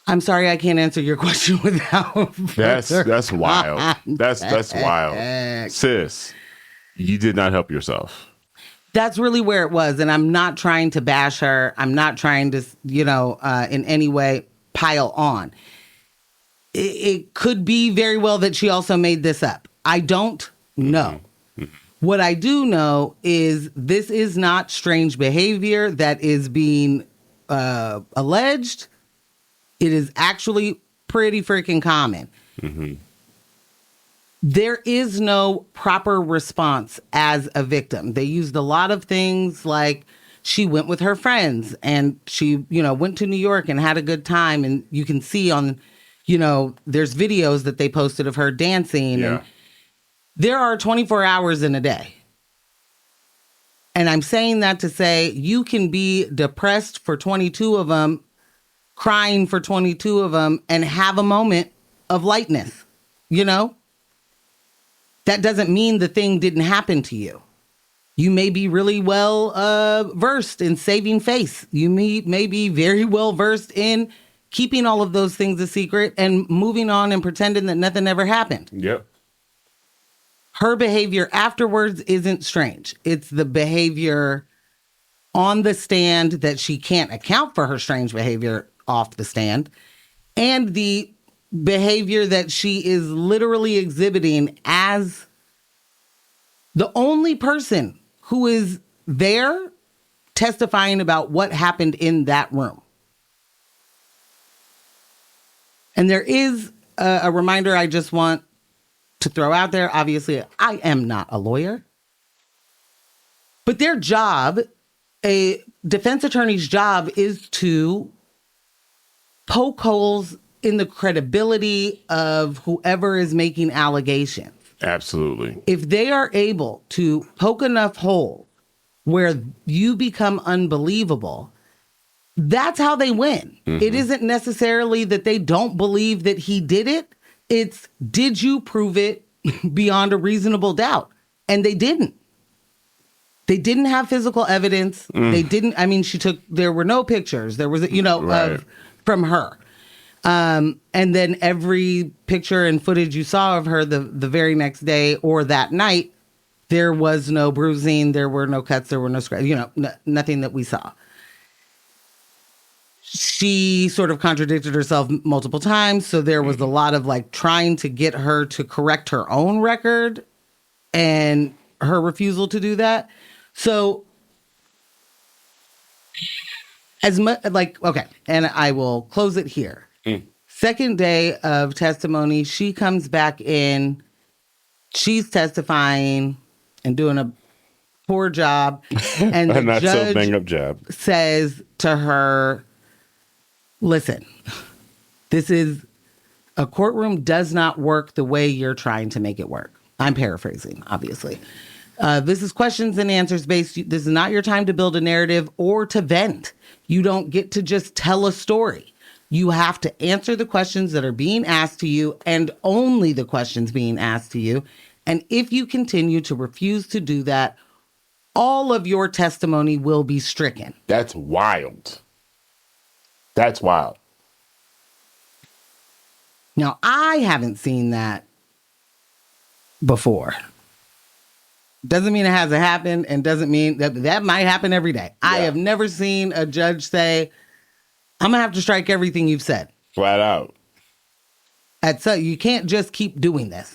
I'm sorry I can't answer your question without That's wild. That's wild. Sis, you did not help yourself. That's really where it was. And I'm not trying to bash her. I'm not trying to, in any way pile on. It could be very well that she also made this up. I don't know. Mm-hmm. What I do know is this is not strange behavior that is being alleged. It is actually pretty freaking common. Mm-hmm. There is no proper response as a victim. They used a lot of things like she went with her friends and she, went to New York and had a good time. And you can see on, there's videos that they posted of her dancing. Yeah. And there are 24 hours in a day. And I'm saying that to say you can be depressed for 22 of them, crying for 22 of them, and have a moment of lightness, That doesn't mean the thing didn't happen to you. You may be really well versed in saving face. You may be very well versed in keeping all of those things a secret and moving on and pretending that nothing ever happened. Yep. Her behavior afterwards isn't strange. It's the behavior on the stand that she can't account for her strange behavior off the stand, and the behavior that she is literally exhibiting as the only person who is there testifying about what happened in that room. And there is a reminder I just want to throw out there. Obviously, I am not a lawyer, but their job, a defense attorney's job, is to poke holes in the credibility of whoever is making allegations. Absolutely. If they are able to poke enough holes where you become unbelievable, that's how they win. Mm-hmm. It isn't necessarily that they don't believe that he did it. It's, did you prove it beyond a reasonable doubt? And they didn't. They didn't have physical evidence. They didn't. I mean, there were no pictures. There was, right. From her. And then every picture and footage you saw of her the very next day or that night, there was no bruising. There were no cuts. There were no scratches, nothing that we saw. She sort of contradicted herself multiple times. So there was a lot of trying to get her to correct her own record and her refusal to do that. So As much like, okay, and I will close it here. Second day of testimony, she comes back in. She's testifying and doing a poor job. And the Not so judge bang up job. says to her, listen, this is a courtroom does not work the way you're trying to make it work. I'm paraphrasing, obviously. This is questions and answers based. This is not your time to build a narrative or to vent. You don't get to just tell a story. You have to answer the questions that are being asked to you and only the questions being asked to you. And if you continue to refuse to do that, all of your testimony will be stricken. That's wild. That's wild. Now, I haven't seen that before. Doesn't mean it hasn't happened, and doesn't mean that might happen every day. Yeah. I have never seen a judge say, I'm going to have to strike everything you've said. Flat out. So you can't just keep doing this.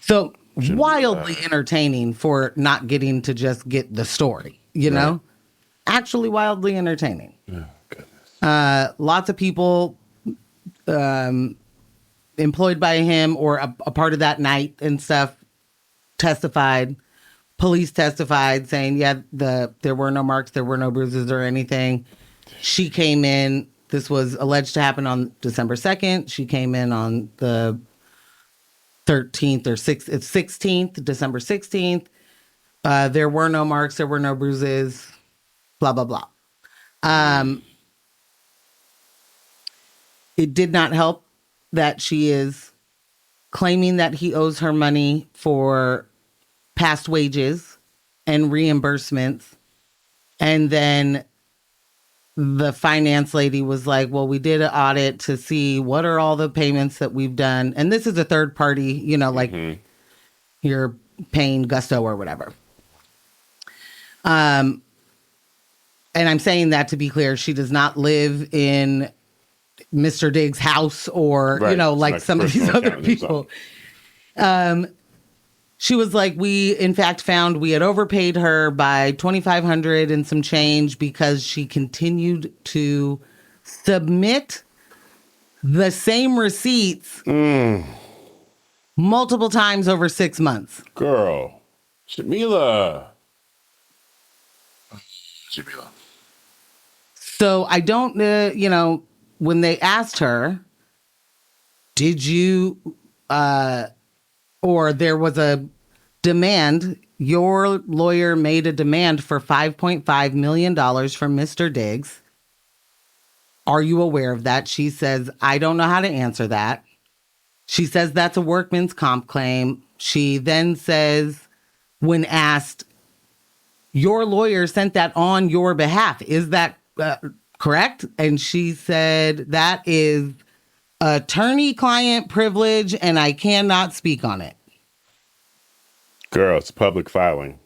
So wildly entertaining for not getting to just get the story, you know? Actually wildly entertaining. Oh, goodness. Lots of people employed by him or a part of that night and stuff testified. Police testified saying, yeah, there were no marks, there were no bruises or anything. She came in. This was alleged to happen on December 2nd. She came in on the 13th or 16th, December 16th. There were no marks, there were no bruises, blah, blah, blah. It did not help that she is claiming that he owes her money for past wages and reimbursements. And then the finance lady was like, well, we did an audit to see what are all the payments that we've done. And this is a third party, you know, like you're paying Gusto or whatever. And I'm saying that to be clear, she does not live in Mr. Diggs' house or, you know, like some of these other people. She was like, we, in fact, found we had overpaid her by $2,500 and some change because she continued to submit the same receipts multiple times over 6 months. Girl, Jamila. So I don't, you know, when they asked her, did you, or there was a demand, your lawyer made a demand for $5.5 million from Mr. Diggs. Are you aware of that? She says, I don't know how to answer that. She says that's a workman's comp claim. She then says, when asked, your lawyer sent that on your behalf. Is that correct? And she said, that is attorney-client privilege, and I cannot speak on it. Girl, it's public filing.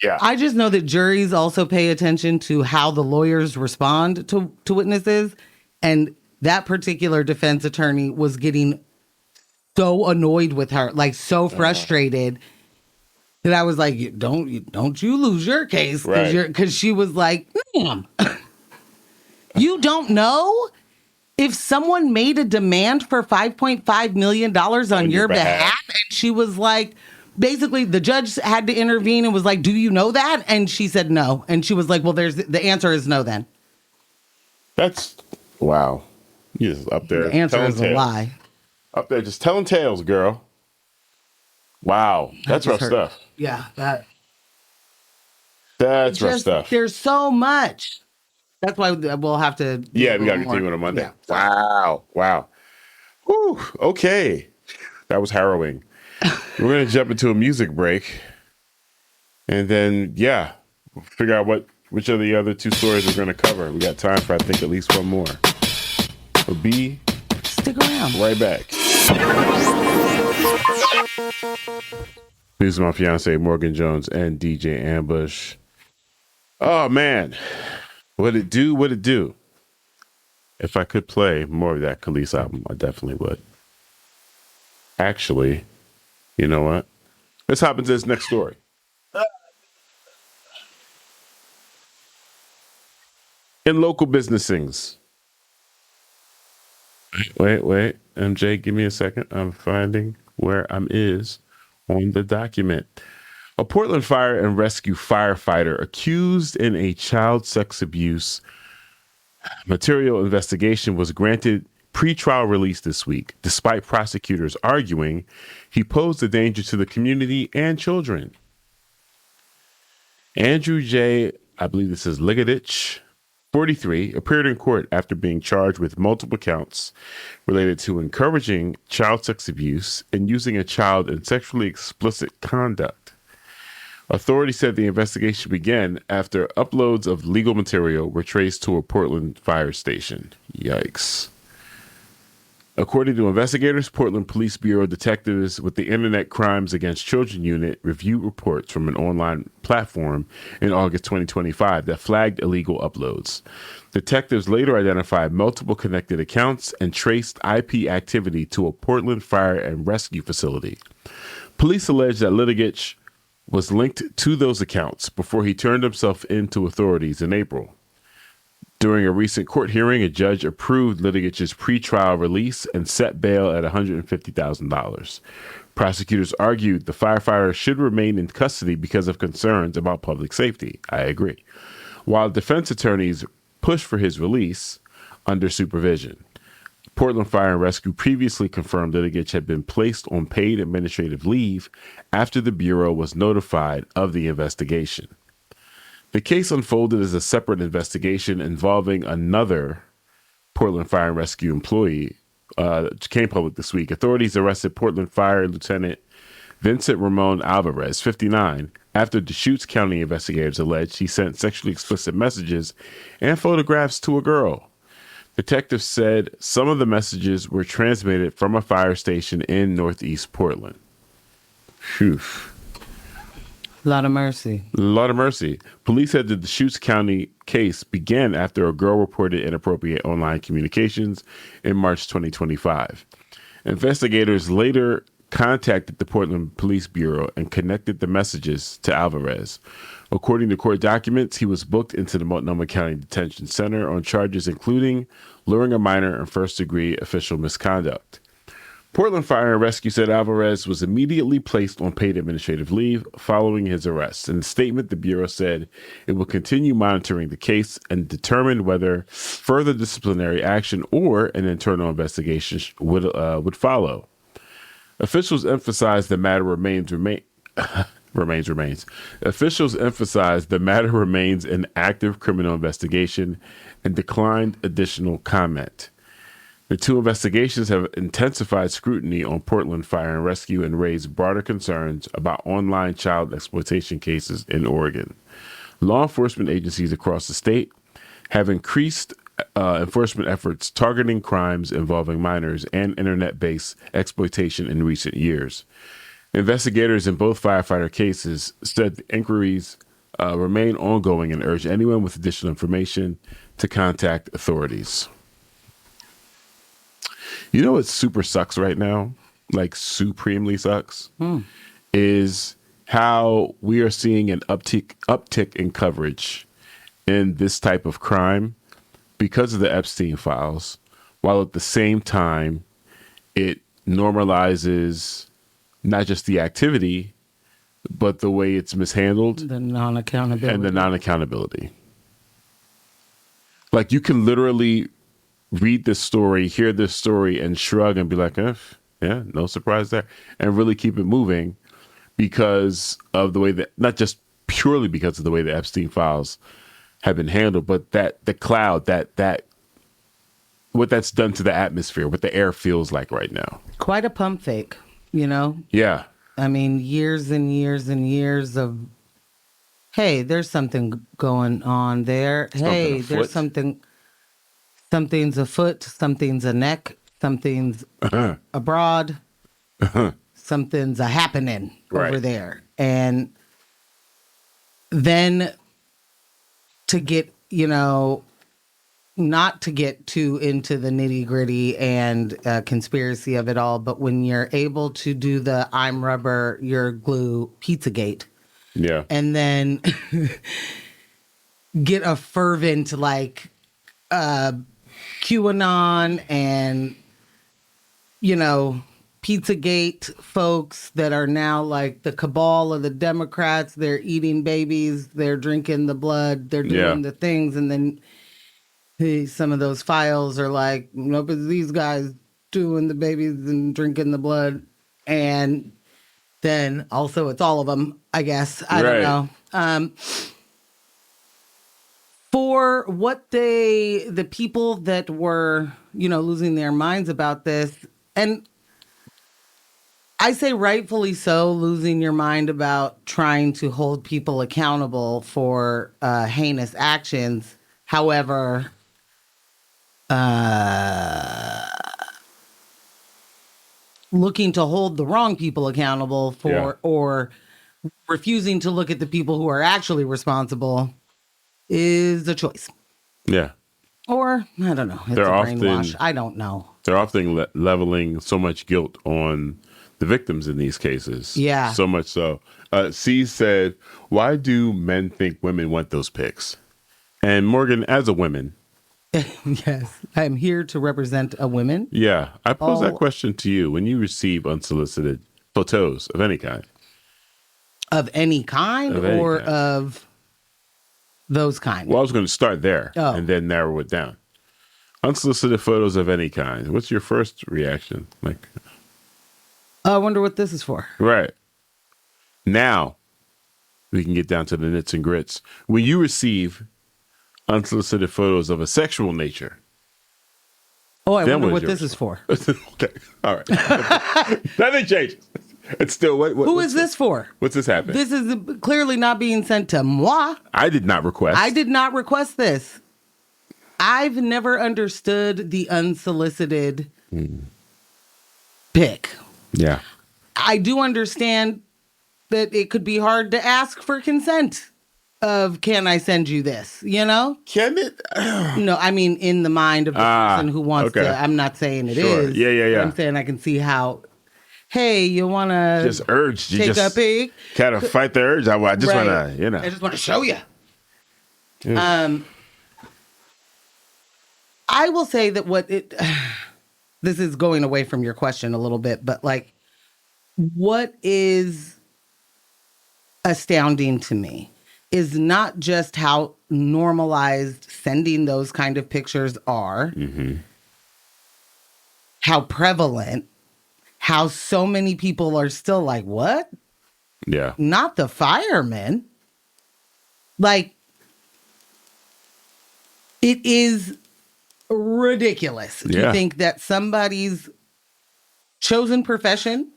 Yeah. I just know that juries also pay attention to how the lawyers respond to witnesses. And that particular defense attorney was getting so annoyed with her, like so frustrated that I was like, don't you lose your case. Because she was like, ma'am, you don't know if someone made a demand for $5.5 million on your behalf. And she was like, basically the judge had to intervene and was like, do you know that? And she said no. And she was like, well, the answer is no then. That's, wow. You just up there. The answer is a lie. Up there just telling tales, girl. Wow. That's rough stuff. Yeah. That's rough stuff. There's so much. That's why we'll have to. Yeah, we got to continue on Monday. Yeah. Wow. Whew. Okay. That was harrowing. We're going to jump into a music break. And then, we'll figure out which of the other two stories we're going to cover. We got time for, I think, at least one more. So stick around. Right back. This is my fiance, Morgan Jones, and DJ Ambush. Oh, man. What'd it do? If I could play more of that Kelis album, I definitely would. Actually, you know what? Let's hop into this next story. In local business things. Wait. MJ, give me a second. I'm finding where I'm is on the document. A Portland fire and rescue firefighter accused in a child sex abuse material investigation was granted pretrial release this week, despite prosecutors arguing he posed a danger to the community and children. Andrew J., I believe this is Ligadich, 43, appeared in court after being charged with multiple counts related to encouraging child sex abuse and using a child in sexually explicit conduct. Authorities said the investigation began after uploads of legal material were traced to a Portland fire station. Yikes. According to investigators, Portland Police Bureau detectives with the Internet Crimes Against Children Unit reviewed reports from an online platform in August 2025 that flagged illegal uploads. Detectives later identified multiple connected accounts and traced IP activity to a Portland fire and rescue facility. Police allege that Litigich was linked to those accounts before he turned himself in to authorities in April. During a recent court hearing, a judge approved Litigich's pretrial release and set bail at $150,000. Prosecutors argued the firefighter should remain in custody because of concerns about public safety. I agree. While defense attorneys pushed for his release under supervision. Portland Fire and Rescue previously confirmed Litigich had been placed on paid administrative leave after the Bureau was notified of the investigation. The case unfolded as a separate investigation involving another Portland Fire and Rescue employee, came public this week. Authorities arrested Portland Fire Lieutenant Vincent Ramon Alvarez, 59, after Deschutes County investigators alleged he sent sexually explicit messages and photographs to a girl. Detectives said some of the messages were transmitted from a fire station in Northeast Portland. Phew. A lot of mercy. A lot of mercy. Police said the Deschutes County case began after a girl reported inappropriate online communications in March 2025. Investigators later contacted the Portland Police Bureau and connected the messages to Alvarez. According to court documents, he was booked into the Multnomah County Detention Center on charges including luring a minor and first-degree official misconduct. Portland Fire and Rescue said Alvarez was immediately placed on paid administrative leave following his arrest. In a statement, the Bureau said it will continue monitoring the case and determine whether further disciplinary action or an internal investigation would follow. Officials emphasized the matter remains. Officials emphasized the matter remains an active criminal investigation and declined additional comment. The two investigations have intensified scrutiny on Portland Fire and Rescue and raised broader concerns about online child exploitation cases in Oregon. Law enforcement agencies across the state have increased enforcement efforts targeting crimes involving minors and internet-based exploitation in recent years. Investigators in both firefighter cases said the inquiries remain ongoing and urge anyone with additional information to contact authorities. You know what super sucks right now? Like supremely sucks? Is how we are seeing an uptick in coverage in this type of crime because of the Epstein files, while at the same time it normalizes not just the activity, but the way it's mishandled. The non-accountability. And the non-accountability. Like you can literally read this story, hear this story, and shrug and be like, yeah, no surprise there. And really keep it moving because of the way that, not just purely because of the way the Epstein files have been handled, but that the cloud, that what that's done to the atmosphere, what the air feels like right now. Quite a pump fake, you know? Yeah. I mean, years and years and years of, hey, there's something going on there. Hey, there's something. Something's afoot, something's a neck, something's abroad, something's a happening over there. And then to get, not to get too into the nitty gritty and conspiracy of it all, but when you're able to do the I'm rubber, you're glue Pizzagate, Yeah. and then get a fervent like QAnon and, Pizzagate folks that are now like the cabal of the Democrats. They're eating babies, they're drinking the blood, they're doing the things, and then some of those files are like, nope, it's these guys doing the babies and drinking the blood. And then also it's all of them, I guess. I don't know. For what the people that were, losing their minds about this, and I say rightfully so, losing your mind about trying to hold people accountable for heinous actions. However, looking to hold the wrong people accountable for or refusing to look at the people who are actually responsible is a choice. Yeah. Or, I don't know. It's They're a brainwash. I don't know. They're often leveling so much guilt on the victims in these cases. Yeah. So much so. C said, why do men think women want those pics? And Morgan, as a woman. Yes. I'm here to represent a woman. Yeah. I pose that question to you. When you receive unsolicited photos of any kind. Of any kind or of those kind? Well, I was going to start there and then narrow it down. Unsolicited photos of any kind. What's your first reaction? Like, I wonder what this is for. Right. Now, we can get down to the nits and grits. When you receive unsolicited photos of a sexual nature. Oh, I wonder what this is for. Okay. All right. Nothing changes. It's still, who is this for? What's this happening? This is clearly not being sent to moi. I did not request. I did not request this. I've never understood the unsolicited pic. Yeah. I do understand that it could be hard to ask for consent of, can I send you this? Can it? No, I mean, in the mind of the person who wants to. I'm not saying it is. Yeah. I'm saying I can see how, hey, you want to just urge. You take just a pic? Kind of fight the urge. I just want to, I just want to show you. Yeah. I will say that this is going away from your question a little bit, but like, what is astounding to me is not just how normalized sending those kind of pictures are, how prevalent, how so many people are still like, what? Yeah. Not the firemen. Like, it is ridiculous to think that somebody's chosen profession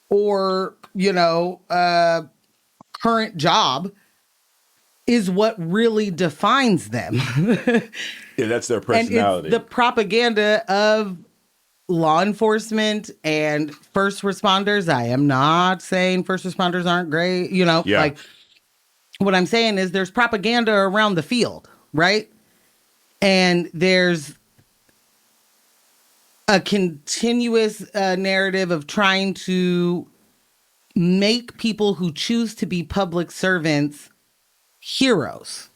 or, current job is what really defines them. Yeah, that's their personality. And it's the propaganda of law enforcement and first responders. I am not saying first responders aren't great, like what I'm saying is there's propaganda around the field, right? And there's a continuous narrative of trying to make people who choose to be public servants heroes.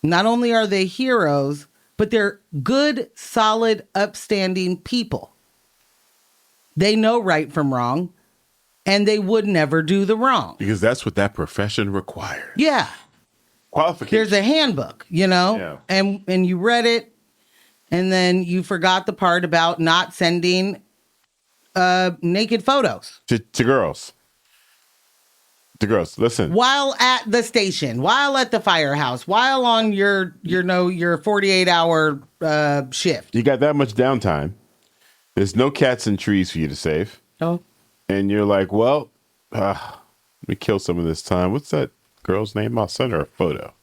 Not only are they heroes, but they're good, solid, upstanding people. They know right from wrong, and they would never do the wrong. Because that's what that profession requires. Yeah. Qualification. There's a handbook, and you read it, and then you forgot the part about not sending naked photos to girls. To girls, listen. While at the station, while at the firehouse, while on your 48-hour shift. You got that much downtime. There's no cats and trees for you to save. Oh. And you're like, well, let me kill some of this time. What's that girl's name? I'll send her a photo.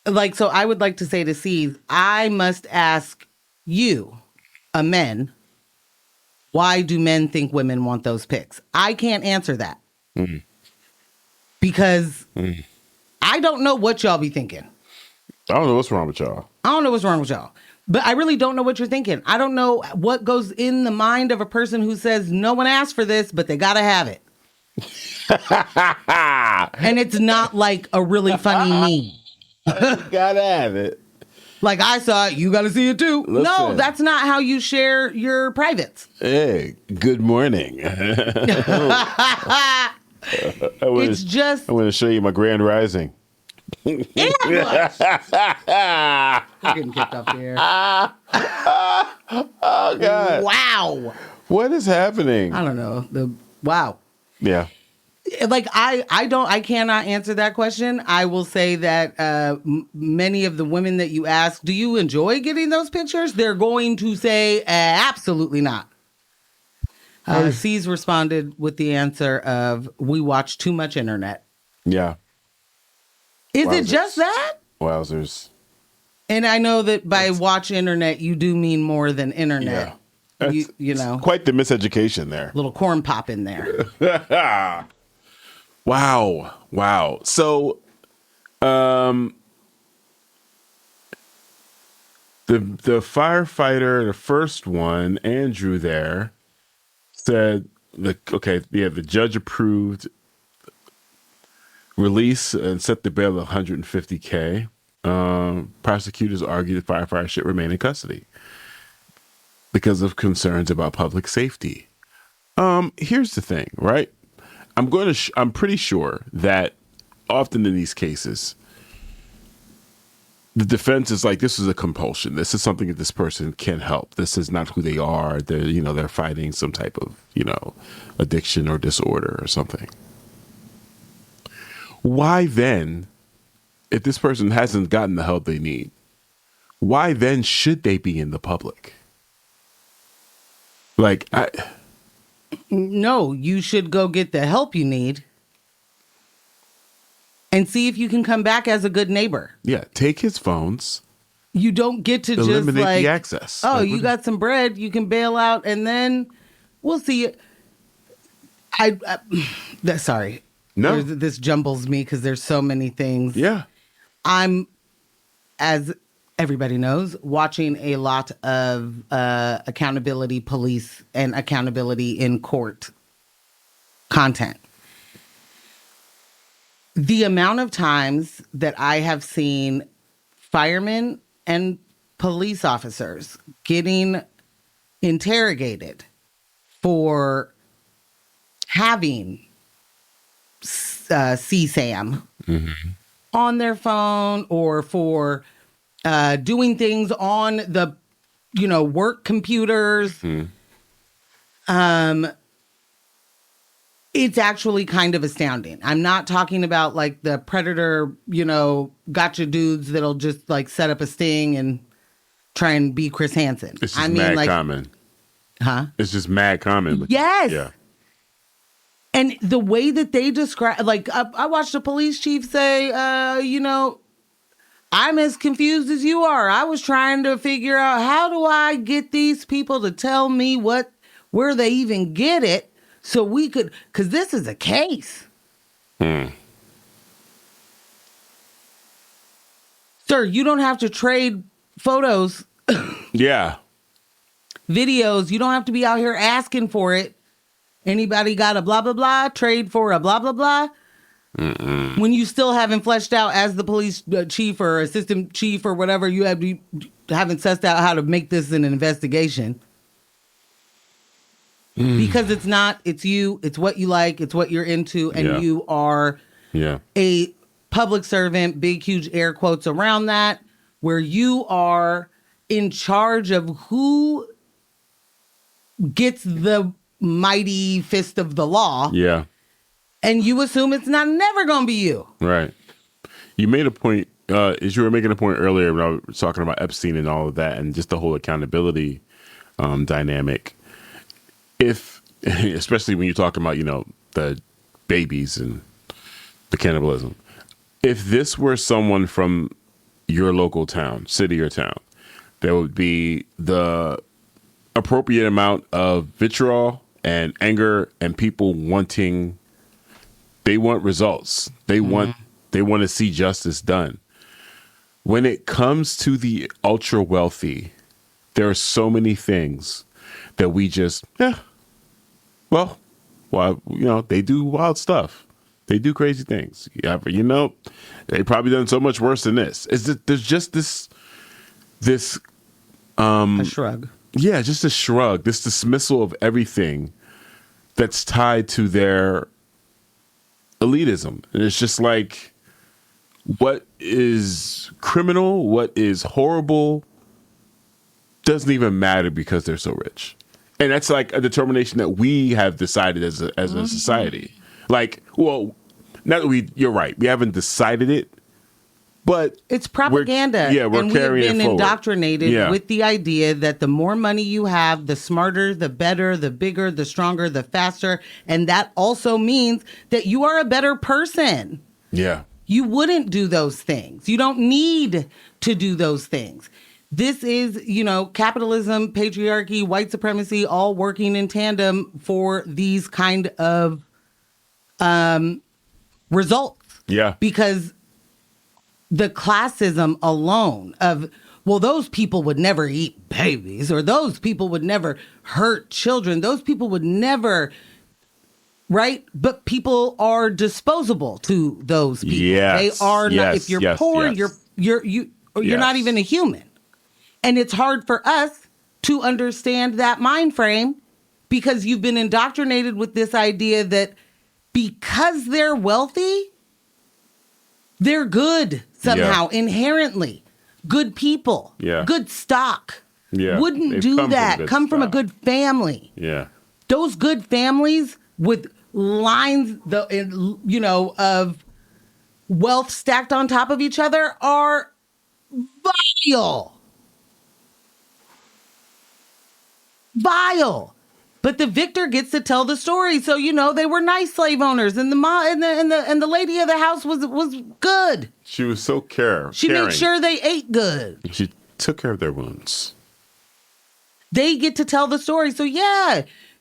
Like, so I would like to say to C's, I must ask you, a men, why do men think women want those pics? I can't answer that. Because I don't know what y'all be thinking. I don't know what's wrong with y'all. I don't know what's wrong with y'all. But I really don't know what you're thinking. I don't know what goes in the mind of a person who says no one asked for this, but they gotta have it. And it's not like a really funny meme. Gotta have it. Like, I saw it, you gotta see it too. Listen. No, that's not how you share your privates. Hey, good morning. It's just... I'm going to show you my grand rising. We're getting kicked off the air. Oh, God. Wow. What is happening? I don't know. Wow. Yeah. Like, I cannot answer that question. I will say that many of the women that you ask, do you enjoy getting those pictures? They're going to say absolutely not. C's responded with the answer of, we watch too much internet. Yeah. Is it just that? Wowzers. And I know that by watch internet, you do mean more than internet. Yeah. You know. Quite the miseducation there. Little corn pop in there. Wow. So, the firefighter, the first one, Andrew there, said, the judge approved release and set the bail at $150K. Prosecutors argued the firefighter should remain in custody because of concerns about public safety. Here's the thing, right? I'm pretty sure that often in these cases, the defense is like, this is a compulsion. This is something that this person can help. This is not who they are. They're fighting some type of, addiction or disorder or something. Why then, if this person hasn't gotten the help they need, why then should they be in the public? No, you should go get the help you need and see if you can come back as a good neighbor. Yeah, take his phones. You don't get to eliminate just the access. Oh, you got some bread, you can bail out, and then we'll see it. Sorry. No. This jumbles me because there's so many things. Yeah. I'm, as everybody knows, watching a lot of accountability police and accountability in court content. The amount of times that I have seen firemen and police officers getting interrogated for having CSAM on their phone or for doing things on the, work computers. It's actually kind of astounding. I'm not talking about like the predator, gotcha dudes that'll just like set up a sting and try and be Chris Hansen. It's just mad common. Huh? It's just mad common. Yes. Yeah. And the way that they describe, I watched a police chief say, I'm as confused as you are. I was trying to figure out, how do I get these people to tell me where they even get it so we could, because this is a case. Sir, you don't have to trade photos. Yeah. Videos. You don't have to be out here asking for it. Anybody got a blah, blah, blah, trade for a blah, blah, blah? When you still haven't fleshed out as the police chief or assistant chief or whatever, you haven't sussed out how to make this an investigation. Because it's you, it's what you like, it's what you're into, and you are a public servant, big, huge air quotes around that, where you are in charge of who gets the mighty fist of the law. Yeah. And you assume it's never going to be you. Right. You made a point, as you were making a point earlier when I was talking about Epstein and all of that and just the whole accountability dynamic. Especially when you're talking about, the babies and the cannibalism. If this were someone from your local town, city or town, there would be the appropriate amount of vitriol and anger and people they want results. They want to see justice done. when it comes to the ultra wealthy, there are so many things that we just, well, they do wild stuff. They do crazy things. Yeah, but they probably done so much worse than this. There's just this a shrug. Yeah, just a shrug, this dismissal of everything that's tied to their elitism. And it's just like, what is criminal, what is horrible, doesn't even matter because they're so rich. And that's like a determination that we have decided as a society. Like, well, not that you're right. We haven't decided it, but it's propaganda. We're carrying it forward. We've been indoctrinated with the idea that the more money you have, the smarter, the better, the bigger, the stronger, the faster. And that also means that you are a better person. Yeah. You wouldn't do those things. You don't need to do those things. This is, capitalism, patriarchy, white supremacy, all working in tandem for these kind of results. Yeah. Because the classism alone of, well, those people would never eat babies, or those people would never hurt children. Those people would never, right? But people are disposable to those people. Yes. They are not. If you're poor, you're not even a human. And it's hard for us to understand that mind frame because you've been indoctrinated with this idea that because they're wealthy, they're good somehow, inherently. Good people, good stock. Yeah. Wouldn't do that. Come from a good family. Yeah. Those good families with lines, of wealth stacked on top of each other are vile. Vile. But the victor gets to tell the story. So, they were nice slave owners, and the lady of the house was good. She was so caring. She made sure they ate good. She took care of their wounds. They get to tell the story. So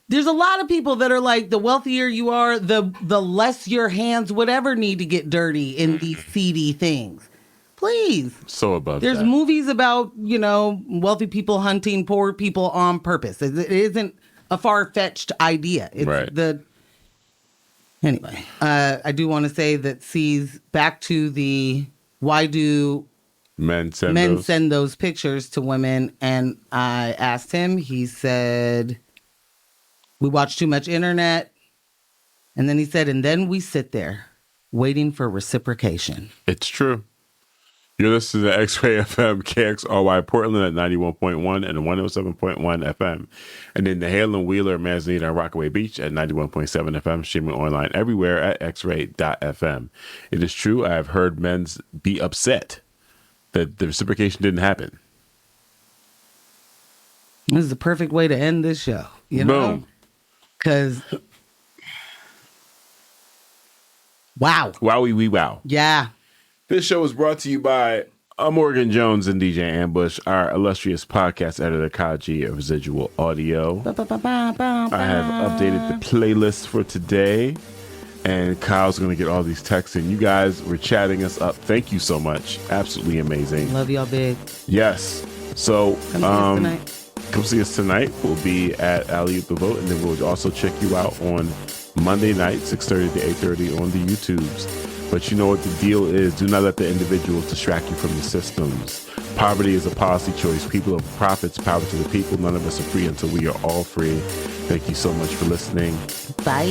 there's a lot of people that are like, the wealthier you are, the less your hands would ever need to get dirty in these seedy things. Please. So above There's that. movies about, wealthy people hunting poor people on purpose. It isn't a far-fetched idea. It's right. Anyway, I do want to say that C's back to the why do men send those pictures to women? And I asked him, he said, we watch too much internet. And then he said, and then we sit there waiting for reciprocation. It's true. You're listening to X-Ray FM, KXRY Portland at 91.1 and 107.1 FM. And then the Hale and Wheeler, Manzanita, and Rockaway Beach at 91.7 FM, streaming online everywhere at xray.fm. It is true, I have heard men be upset that the reciprocation didn't happen. This is the perfect way to end this show. Boom. Because, wow. Wowie wee wow. Yeah. This show is brought to you by Morgan Jones and DJ Ambush, our illustrious podcast editor, Kaji of Residual Audio. I have updated the playlist for today, and Kyle's going to get all these texts in. You guys were chatting us up. Thank you so much. Absolutely amazing. Love y'all big. Yes. So, come see us tonight. We'll be at Alley at the Vote, and then we'll also check you out on Monday night, 6:30 to 8:30 on the YouTubes. But you know what the deal is. Do not let the individuals distract you from the systems. Poverty is a policy choice. People are profits, power to the people. None of us are free until we are all free. Thank you so much for listening. Bye.